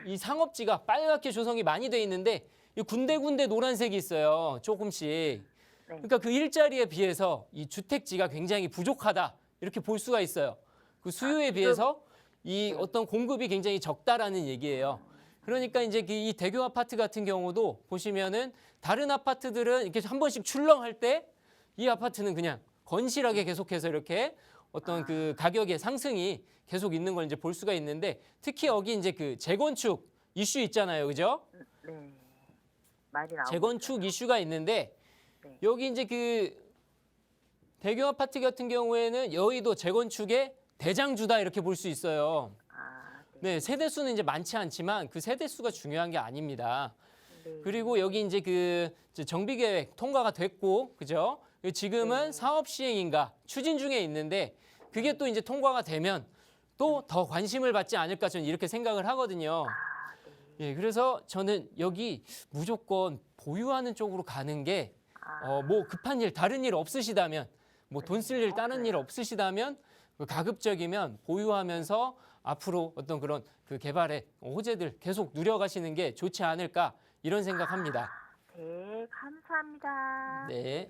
이 상업지가 빨갛게 조성이 많이 돼 있는데 이 군데군데 노란색이 있어요. 조금씩. 그러니까 그 일자리에 비해서 이 주택지가 굉장히 부족하다. 이렇게 볼 수가 있어요. 그 수요에 비해서 이 어떤 공급이 굉장히 적다라는 얘기예요. 그러니까 이제 이 대교 아파트 같은 경우도 보시면은 다른 아파트들은 이렇게 한 번씩 출렁할 때 이 아파트는 그냥 건실하게 계속해서 이렇게 어떤 그 가격의 상승이 계속 있는 걸 이제 볼 수가 있는데 특히 여기 이제 그 재건축 이슈 있잖아요. 그죠? 네. 많이 나오고 재건축 이슈가 있는데 네. 여기 이제 그 대교 아파트 같은 경우에는 여의도 재건축의 대장주다 이렇게 볼 수 있어요. 아, 네, 세대 수는 이제 많지 않지만 그 세대 수가 중요한 게 아닙니다. 네. 그리고 여기 이제 그 정비 계획 통과가 됐고, 그죠? 지금은 사업 시행인가 추진 중에 있는데 그게 또 이제 통과가 되면 또 더 관심을 받지 않을까 저는 이렇게 생각을 하거든요. 예, 그래서 저는 여기 무조건 보유하는 쪽으로 가는 게 뭐 급한 일, 다른 일 없으시다면, 뭐 돈 쓸 일, 다른 일 없으시다면 가급적이면 보유하면서 앞으로 어떤 그런 그 개발의 호재들 계속 누려가시는 게 좋지 않을까 이런 생각합니다. 네, 감사합니다. 네,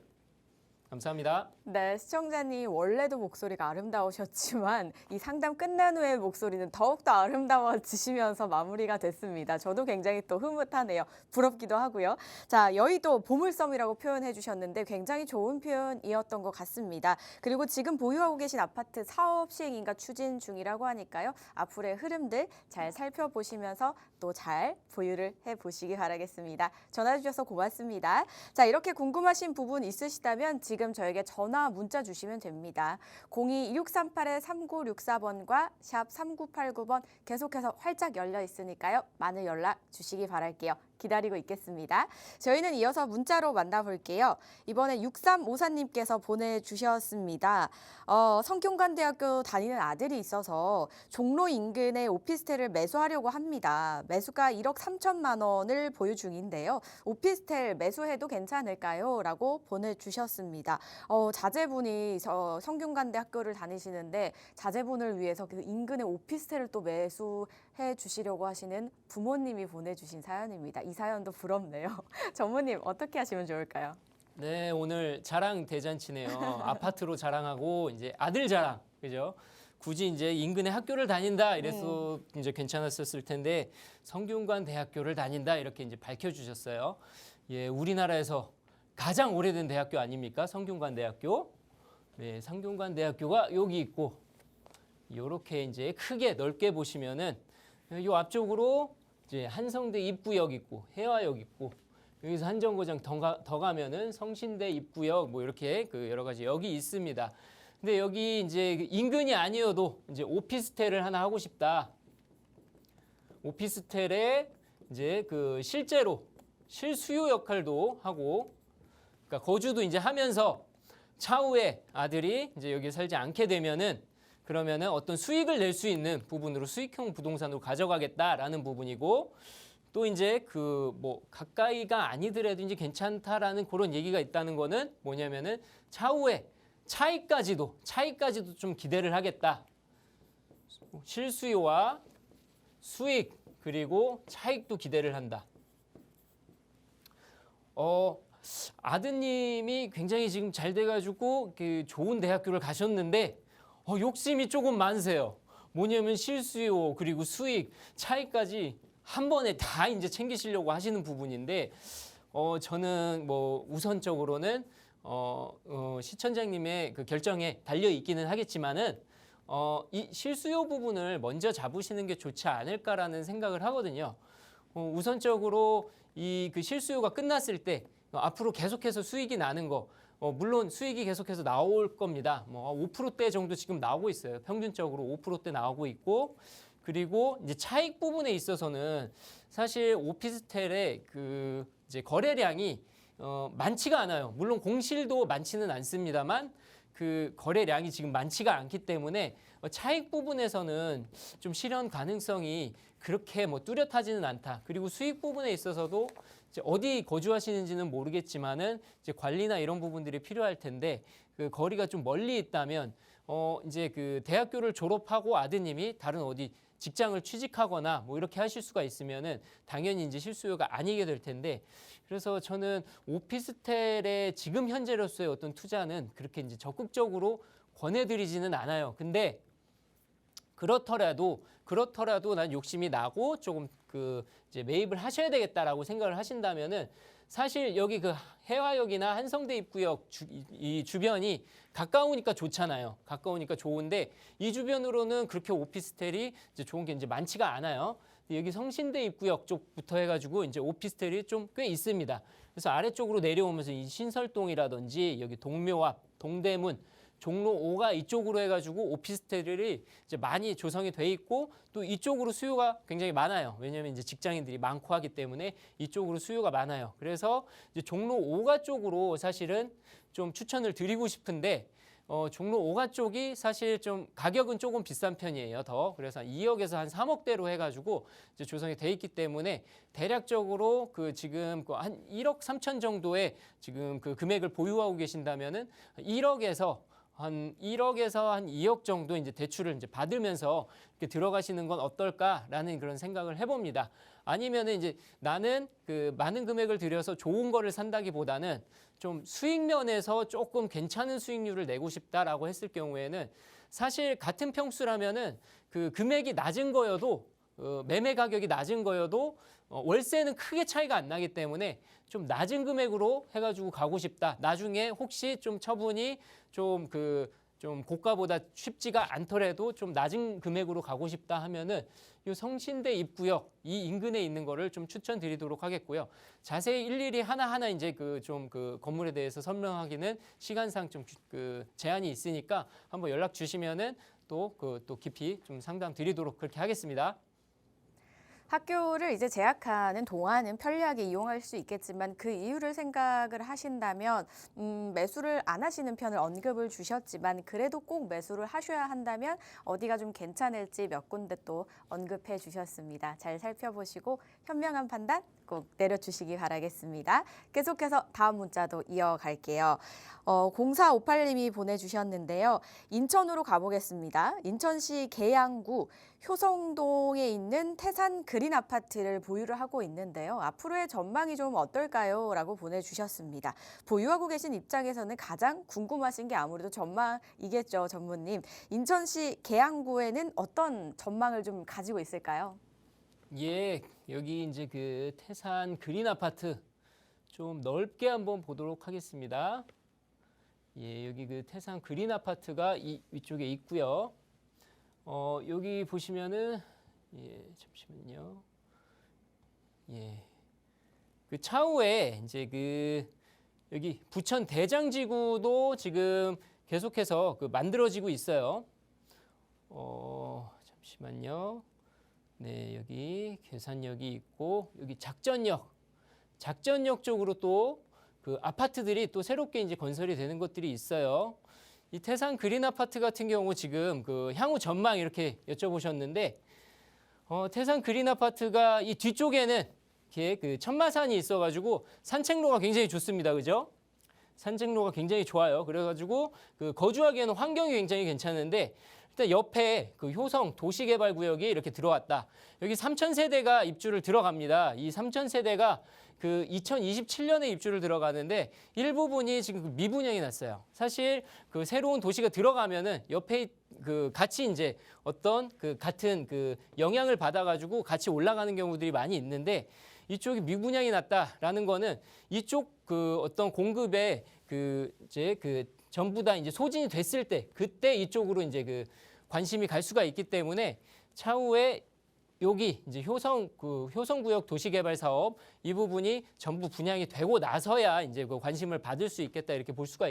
감사합니다. 네, 시청자님 원래도 목소리가 아름다우셨지만 이 상담 끝난 후의 목소리는 더욱더 아름다워지시면서 마무리가 됐습니다. 저도 굉장히 또 흐뭇하네요. 부럽기도 하고요. 자, 여의도 보물섬이라고 표현해 주셨는데 굉장히 좋은 표현이었던 것 같습니다. 그리고 지금 보유하고 계신 아파트 사업 시행인가 추진 중이라고 하니까요. 앞으로의 흐름들 잘 살펴보시면서 또 잘 보유를 해보시기 바라겠습니다. 전화 주셔서 고맙습니다. 자, 이렇게 궁금하신 부분 있으시다면 지금 저에게 전화, 문자 주시면 됩니다. 02-2638-3964번과 샵 3989번 계속해서 활짝 열려 있으니까요. 많은 연락 주시기 바랄게요. 기다리고 있겠습니다. 저희는 이어서 문자로 만나볼게요. 이번에 6354님께서 보내주셨습니다. 성균관대학교 다니는 아들이 있어서 종로 인근에 오피스텔을 매수하려고 합니다. 매수가 1억 3천만 원을 보유 중인데요. 오피스텔 매수해도 괜찮을까요? 라고 보내주셨습니다. 자제분이 성균관대학교를 다니시는데 자제분을 위해서 그 인근의 오피스텔을 또 매수해 주시려고 하시는 부모님이 보내주신 사연입니다. 이 사연도 부럽네요. 전무님 어떻게 하시면 좋을까요? 네, 오늘 자랑 대잔치네요. 아파트로 자랑하고 이제 아들 자랑, 그죠? 굳이 이제 인근의 학교를 다닌다 이래서 이제 괜찮았었을 텐데 성균관 대학교를 다닌다 이렇게 이제 밝혀주셨어요. 예, 우리나라에서 가장 오래된 대학교 아닙니까? 성균관 대학교. 네, 성균관 대학교가 여기 있고 이렇게 이제 크게 넓게 보시면은 이 앞쪽으로 이제 한성대 입구역 있고 해화역 있고 여기서 한정거장 더 가면은 성신대 입구역 뭐 이렇게 그 여러 가지 역이 있습니다. 근데 여기 이제 인근이 아니어도 이제 오피스텔을 하나 하고 싶다. 오피스텔에 이제 그 실제로 실수요 역할도 하고, 그러니까 거주도 이제 하면서 차후에 아들이 이제 여기 살지 않게 되면은 그러면은 어떤 수익을 낼 수 있는 부분으로 수익형 부동산으로 가져가겠다라는 부분이고, 또 이제 그 뭐 가까이가 아니더라도 이제 괜찮다라는 그런 얘기가 있다는 거는 뭐냐면은 차후에 차익까지도 좀 기대를 하겠다. 실수요와 수익 그리고 차익도 기대를 한다. 아드님이 굉장히 지금 잘 돼가지고 그 좋은 대학교를 가셨는데 욕심이 조금 많으세요. 뭐냐면 실수요 그리고 수익 차익까지 한 번에 다 이제 챙기시려고 하시는 부분인데 저는 뭐 우선적으로는 시청장님의 그 결정에 달려 있기는 하겠지만은 이 실수요 부분을 먼저 잡으시는 게 좋지 않을까라는 생각을 하거든요. 우선적으로 이 그 실수요가 끝났을 때 앞으로 계속해서 수익이 나는 거 물론 수익이 계속해서 나올 겁니다. 뭐 5%대 정도 지금 나오고 있어요. 평균적으로 5%대 나오고 있고, 그리고 이제 차익 부분에 있어서는 사실 오피스텔의 그 이제 거래량이 많지가 않아요. 물론 공실도 많지는 않습니다만 그 거래량이 지금 많지가 않기 때문에 차익 부분에서는 좀 실현 가능성이 그렇게 뭐 뚜렷하지는 않다. 그리고 수익 부분에 있어서도 이제 어디 거주하시는지는 모르겠지만은 이제 관리나 이런 부분들이 필요할 텐데 그 거리가 좀 멀리 있다면 이제 그 대학교를 졸업하고 아드님이 다른 어디 직장을 취직하거나 뭐 이렇게 하실 수가 있으면은 당연히 이제 실수요가 아니게 될 텐데, 그래서 저는 오피스텔의 지금 현재로서의 어떤 투자는 그렇게 이제 적극적으로 권해드리지는 않아요. 근데 그렇더라도 난 욕심이 나고 조금 그 이제 매입을 하셔야 되겠다라고 생각을 하신다면은 사실 여기 그 해화역이나 한성대 입구역 이 주변이 가까우니까 좋잖아요. 가까우니까 좋은데 이 주변으로는 그렇게 오피스텔이 이제 좋은 게 이제 많지가 않아요. 여기 성신대 입구역 쪽부터 해가지고 이제 오피스텔이 좀 꽤 있습니다. 그래서 아래쪽으로 내려오면서 이 신설동이라든지 여기 동묘 앞, 동대문, 종로 5가 이쪽으로 해가지고 오피스텔이 이제 많이 조성이 돼 있고 또 이쪽으로 수요가 굉장히 많아요. 왜냐하면 이제 직장인들이 많고 하기 때문에 이쪽으로 수요가 많아요. 그래서 이제 종로 5가 쪽으로 사실은 좀 추천을 드리고 싶은데 종로 5가 쪽이 사실 좀 가격은 조금 비싼 편이에요. 더 그래서 2억에서 한 3억대로 해가지고 이제 조성이 돼 있기 때문에 대략적으로 그 지금 한 1억 3천 정도의 지금 그 금액을 보유하고 계신다면은 1억에서 한 2억 정도 이제 대출을 이제 받으면서 이렇게 들어가시는 건 어떨까라는 그런 생각을 해봅니다. 아니면은 이제 나는 그 많은 금액을 들여서 좋은 거를 산다기보다는 좀 수익 면에서 조금 괜찮은 수익률을 내고 싶다라고 했을 경우에는 사실 같은 평수라면은 그 금액이 낮은 거여도 매매 가격이 낮은 거여도 월세는 크게 차이가 안 나기 때문에 좀 낮은 금액으로 해가지고 가고 싶다. 나중에 혹시 좀 처분이 좀 고가보다 쉽지가 않더라도 좀 낮은 금액으로 가고 싶다 하면은 이 성신대 입구역 이 인근에 있는 거를 좀 추천드리도록 하겠고요. 자세히 일일이 하나하나 이제 그 건물에 대해서 설명하기는 시간상 좀 제한이 있으니까 한번 연락 주시면은 또 깊이 좀 상담 드리도록 그렇게 하겠습니다. 학교를 이제 재학하는 동안은 편리하게 이용할 수 있겠지만 그 이유를 생각을 하신다면 매수를 안 하시는 편을 언급을 주셨지만 그래도 꼭 매수를 하셔야 한다면 어디가 좀 괜찮을지 몇 군데 또 언급해 주셨습니다. 잘 살펴보시고 현명한 판단 꼭 내려주시기 바라겠습니다. 계속해서 다음 문자도 이어갈게요. 0458님이 보내주셨는데요. 인천으로 가보겠습니다. 인천시 계양구 효성동에 있는 태산 그린 아파트를 보유를 하고 있는데요. 앞으로의 전망이 좀 어떨까요? 라고 보내주셨습니다. 보유하고 계신 입장에서는 가장 궁금하신 게 아무래도 전망이겠죠, 전무님. 인천시 계양구에는 어떤 전망을 좀 가지고 있을까요? 예, 여기 이제 그 태산 그린 아파트 좀 넓게 한번 보도록 하겠습니다. 예, 여기 그 태산 그린 아파트가 이 위쪽에 있고요. 여기 보시면은 잠시만요. 예. 그 차후에 이제 그 여기 부천 대장지구도 지금 계속해서 그 만들어지고 있어요. 잠시만요. 네, 여기 계산역이 있고 여기 작전역 쪽으로 또 그 아파트들이 또 새롭게 이제 건설이 되는 것들이 있어요. 이 태산 그린 아파트 같은 경우 지금 그 향후 전망 이렇게 여쭤보셨는데 태산 그린 아파트가 이 뒤쪽에는 이렇게 그 천마산이 있어가지고 산책로가 굉장히 좋습니다, 그죠? 산책로가 굉장히 좋아요. 그래가지고 그 거주하기에는 환경이 굉장히 괜찮은데 일단 옆에 그 효성 도시개발구역이 이렇게 들어왔다. 여기 3,000세대가 입주를 들어갑니다. 이 3,000세대가 그 2027년에 입주를 들어가는데 일부분이 지금 그 미분양이 났어요. 사실 그 새로운 도시가 들어가면은 옆에 그 같이 이제 어떤 그 같은 그 영향을 받아가지고 같이 올라가는 경우들이 많이 있는데 이쪽이 미분양이 났다라는 거는 이쪽 그 어떤 공급에 그 이제 그 전부 다 이제 소진이 됐을 때 그때 이쪽으로 이제 그 관심이 갈 수가 있기 때문에 차후에 여기 이제 효성구역 도시개발 사업 이 부분이 전부 분양이 되고 나서야 이제 그 관심을 받을 수 있겠다 이렇게 볼 수가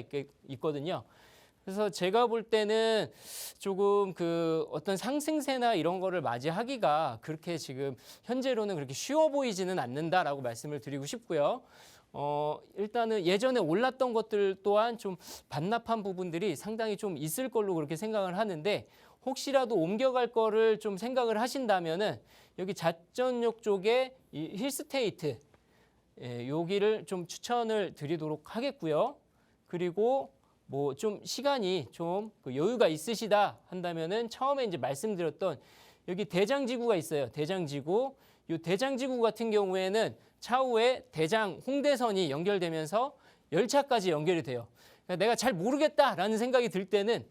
있거든요. 그래서 제가 볼 때는 조금 그 어떤 상승세나 이런 거를 맞이하기가 그렇게 지금 현재로는 그렇게 쉬워 보이지는 않는다라고 말씀을 드리고 싶고요. 일단은 예전에 올랐던 것들 또한 좀 반납한 부분들이 상당히 좀 있을 걸로 그렇게 생각을 하는데 혹시라도 옮겨갈 거를 좀 생각을 하신다면은 여기 작전역 쪽에 이 힐스테이트 여기를 좀 추천을 드리도록 하겠고요. 그리고 뭐 좀 시간이 좀 여유가 있으시다 한다면은 처음에 이제 말씀드렸던 여기 대장지구가 있어요. 대장지구. 이 대장지구 같은 경우에는 차후에 대장 홍대선이 연결되면서 열차까지 연결이 돼요. 그러니까 내가 잘 모르겠다라는 생각이 들 때는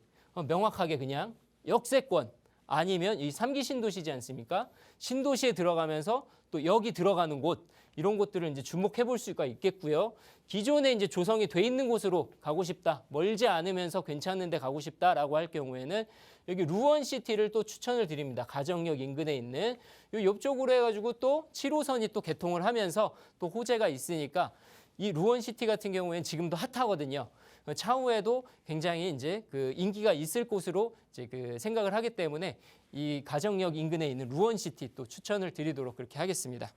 명확하게 그냥 역세권 아니면 이 3기 신도시지 않습니까? 신도시에 들어가면서 또 여기 들어가는 곳 이런 곳들을 이제 주목해 볼 수가 있겠고요. 기존에 이제 조성이 돼 있는 곳으로 가고 싶다, 멀지 않으면서 괜찮은 데 가고 싶다라고 할 경우에는 여기 루원시티를 또 추천을 드립니다. 가정역 인근에 있는 요 옆쪽으로 해가지고 또 7호선이 또 개통을 하면서 또 호재가 있으니까 이 루원시티 같은 경우에는 지금도 핫하거든요. 차후에도 굉장히 이제 그 인기가 있을 곳으로 이제 그 생각을 하기 때문에 이 가정역 인근에 있는 루원시티 또 추천을 드리도록 그렇게 하겠습니다.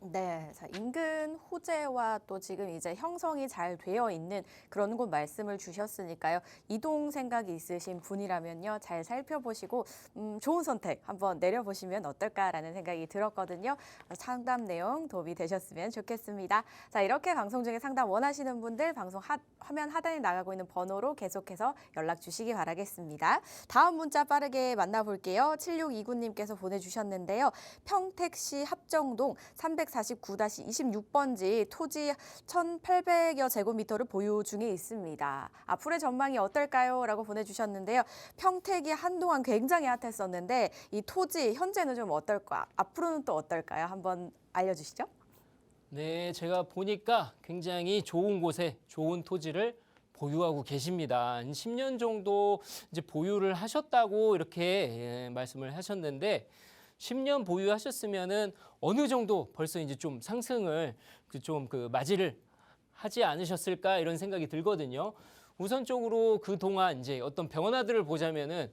네, 자, 인근 호재와 또 지금 이제 형성이 잘 되어 있는 그런 곳 말씀을 주셨으니까요. 이동 생각이 있으신 분이라면요, 잘 살펴보시고 좋은 선택 한번 내려보시면 어떨까라는 생각이 들었거든요. 상담 내용 도움이 되셨으면 좋겠습니다. 자, 이렇게 방송 중에 상담 원하시는 분들 방송 화면 하단에 나가고 있는 번호로 계속해서 연락 주시기 바라겠습니다. 다음 문자 빠르게 만나볼게요. 7629님께서 보내주셨는데요. 평택시 합정동 349-26번지 토지 1,800여 제곱미터를 보유 중에 있습니다. 앞으로의 전망이 어떨까요? 라고 보내주셨는데요. 평택이 한동안 굉장히 핫했었는데 이 토지 현재는 좀 어떨까? 앞으로는 또 어떨까요? 한번 알려주시죠. 네, 제가 보니까 굉장히 좋은 곳에 좋은 토지를 보유하고 계십니다. 한 10년 정도 이제 보유를 하셨다고 이렇게 말씀을 하셨는데 10년 보유하셨으면은 어느 정도 벌써 이제 좀 상승을 좀 맞이를 하지 않으셨을까 이런 생각이 들거든요. 우선적으로 그 동안 이제 어떤 변화들을 보자면은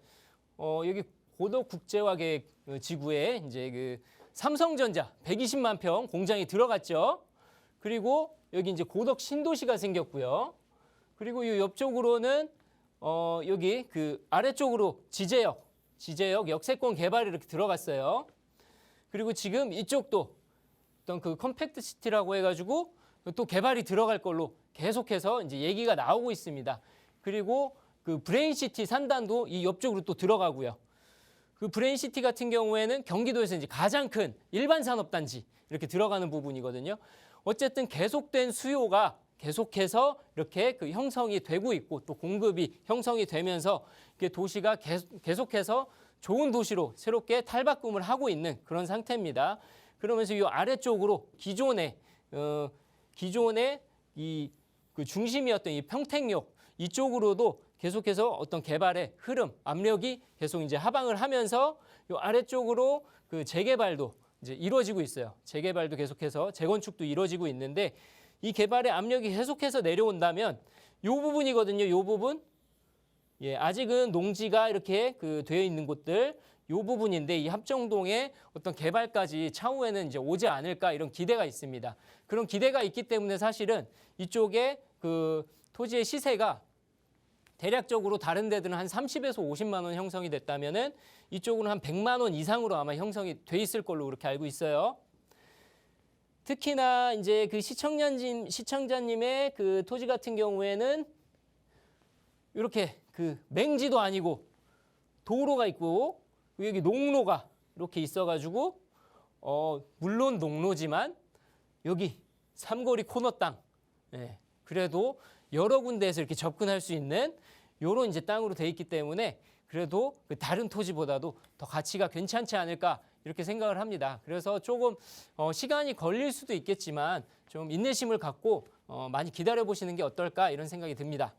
여기 고덕 국제화계획 지구에 이제 그 삼성전자 120만 평 공장이 들어갔죠. 그리고 여기 이제 고덕 신도시가 생겼고요. 그리고 이 옆쪽으로는 여기 그 아래쪽으로 지제역 역세권 개발이 이렇게 들어갔어요. 그리고 지금 이쪽도 어떤 그 컴팩트 시티라고 해가지고 또 개발이 들어갈 걸로 계속해서 이제 얘기가 나오고 있습니다. 그리고 그 브레인 시티 산단도 이 옆쪽으로 또 들어가고요. 그 브레인시티 같은 경우에는 경기도에서 이제 가장 큰 일반 산업단지 이렇게 들어가는 부분이거든요. 어쨌든 계속된 수요가 계속해서 이렇게 그 형성이 되고 있고 또 공급이 형성이 되면서 이게 도시가 계속해서 좋은 도시로 새롭게 탈바꿈을 하고 있는 그런 상태입니다. 그러면서 이 아래쪽으로 기존의 이 그 중심이었던 이 평택역 이쪽으로도 계속해서 어떤 개발의 흐름, 압력이 계속 이제 하방을 하면서 이 아래쪽으로 그 재개발도 이제 이루어지고 있어요. 재개발도 계속해서 재건축도 이루어지고 있는데 이 개발의 압력이 계속해서 내려온다면 이 부분이거든요. 이 부분. 예, 아직은 농지가 이렇게 그 되어 있는 곳들 이 부분인데 이 합정동의 어떤 개발까지 차후에는 이제 오지 않을까 이런 기대가 있습니다. 그런 기대가 있기 때문에 사실은 이쪽에 그 토지의 시세가 대략적으로 다른 데들은 한 30에서 50만 원 형성이 됐다면은 이쪽은 한 100만 원 이상으로 아마 형성이 돼 있을 걸로 그렇게 알고 있어요. 특히나 이제 그 시청자님의 그 토지 같은 경우에는 이렇게 그 맹지도 아니고 도로가 있고 여기 농로가 이렇게 있어가지고 물론 농로지만 여기 삼거리 코너 땅, 예, 그래도 여러 군데에서 이렇게 접근할 수 있는 이런 이제 땅으로 돼 있기 때문에 그래도 그 다른 토지보다도 더 가치가 괜찮지 않을까 이렇게 생각을 합니다. 그래서 조금 시간이 걸릴 수도 있겠지만 좀 인내심을 갖고 많이 기다려 보시는 게 어떨까 이런 생각이 듭니다.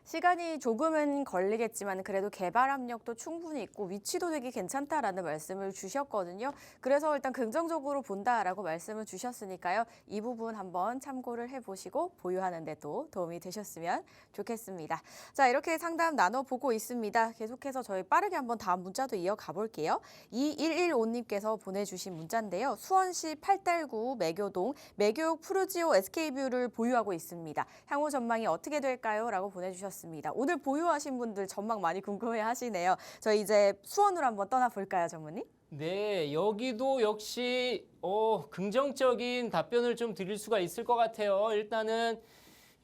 시간이 조금은 걸리겠지만 그래도 개발 압력도 충분히 있고 위치도 되게 괜찮다라는 말씀을 주셨거든요. 그래서 일단 긍정적으로 본다라고 말씀을 주셨으니까요. 이 부분 한번 참고를 해보시고 보유하는 데도 도움이 되셨으면 좋겠습니다. 자, 이렇게 상담 나눠보고 있습니다. 계속해서 저희 빠르게 한번 다음 문자도 이어가 볼게요. 2115님께서 보내주신 문자인데요. 수원시 팔달구 매교동 매교육 푸르지오 SK뷰를 보유하고 있습니다. 향후 전망이 어떻게 될까요? 라고 보내주셨습니다. 오늘 보유하신 분들 전망 많이 궁금해 하시네요. 저희 이제 수원으로 한번 떠나볼까요, 전무님? 네, 여기도 역시 긍정적인 답변을 좀 드릴 수가 있을 것 같아요. 일단은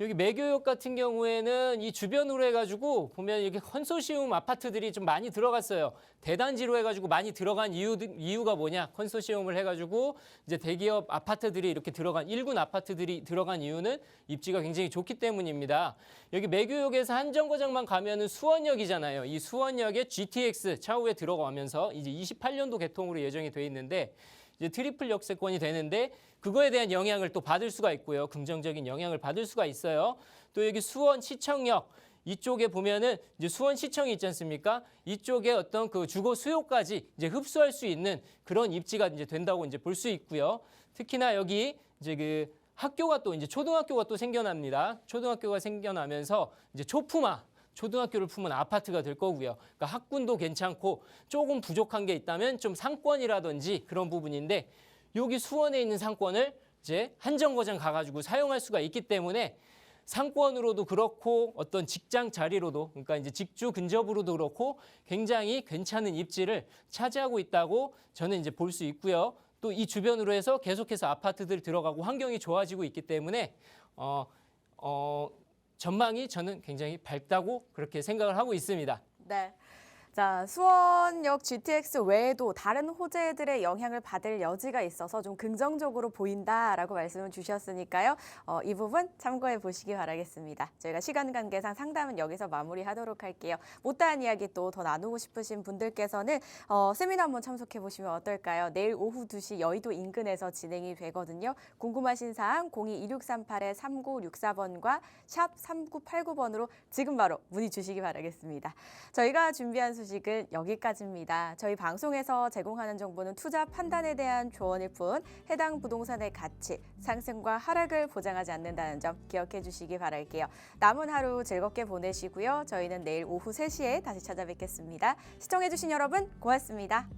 여기 매교역 같은 경우에는 이 주변으로 해가지고 보면 이렇게 컨소시움 아파트들이 좀 많이 들어갔어요. 대단지로 해가지고 많이 들어간 이유가 뭐냐? 컨소시움을 해가지고 이제 대기업 아파트들이 이렇게 들어간 1군 아파트들이 들어간 이유는 입지가 굉장히 좋기 때문입니다. 여기 매교역에서 한 정거장만 가면은 수원역이잖아요. 이 수원역에 GTX 차후에 들어가면서 이제 28년도 개통으로 예정이 돼 있는데 이제 트리플 역세권이 되는데 그거에 대한 영향을 또 받을 수가 있고요. 긍정적인 영향을 받을 수가 있어요. 또 여기 수원시청역 이쪽에 보면은 이제 수원시청이 있지 않습니까? 이쪽에 어떤 그 주거 수요까지 이제 흡수할 수 있는 그런 입지가 이제 된다고 이제 볼 수 있고요. 특히나 여기 이제 그 학교가 또 이제 초등학교가 또 생겨납니다. 초등학교가 생겨나면서 이제 초등학교를 품은 아파트가 될 거고요. 그러니까 학군도 괜찮고 조금 부족한 게 있다면 좀 상권이라든지 그런 부분인데 여기 수원에 있는 상권을 이제 한 정거장 가가지고 사용할 수가 있기 때문에 상권으로도 그렇고 어떤 직장 자리로도 그러니까 이제 직주 근접으로도 그렇고 굉장히 괜찮은 입지를 차지하고 있다고 저는 이제 볼 수 있고요. 또 이 주변으로 해서 계속해서 아파트들 들어가고 환경이 좋아지고 있기 때문에 전망이 저는 굉장히 밝다고 그렇게 생각을 하고 있습니다. 네. 자, 수원역 GTX 외에도 다른 호재들의 영향을 받을 여지가 있어서 좀 긍정적으로 보인다라고 말씀을 주셨으니까요. 이 부분 참고해 보시기 바라겠습니다. 저희가 시간 관계상 상담은 여기서 마무리하도록 할게요. 못다한 이야기 또 더 나누고 싶으신 분들께서는 세미나 한번 참석해 보시면 어떨까요? 내일 오후 2시 여의도 인근에서 진행이 되거든요. 궁금하신 사항 02-2638-3964번과 샵 3989번으로 지금 바로 문의 주시기 바라겠습니다. 저희가 준비한 소식은 여기까지입니다. 저희 방송에서 제공하는 정보는 투자 판단에 대한 조언일 뿐 해당 부동산의 가치, 상승과 하락을 보장하지 않는다는 점 기억해 주시기 바랄게요. 남은 하루 즐겁게 보내시고요. 저희는 내일 오후 3시에 다시 찾아뵙겠습니다. 시청해 주신 여러분 고맙습니다.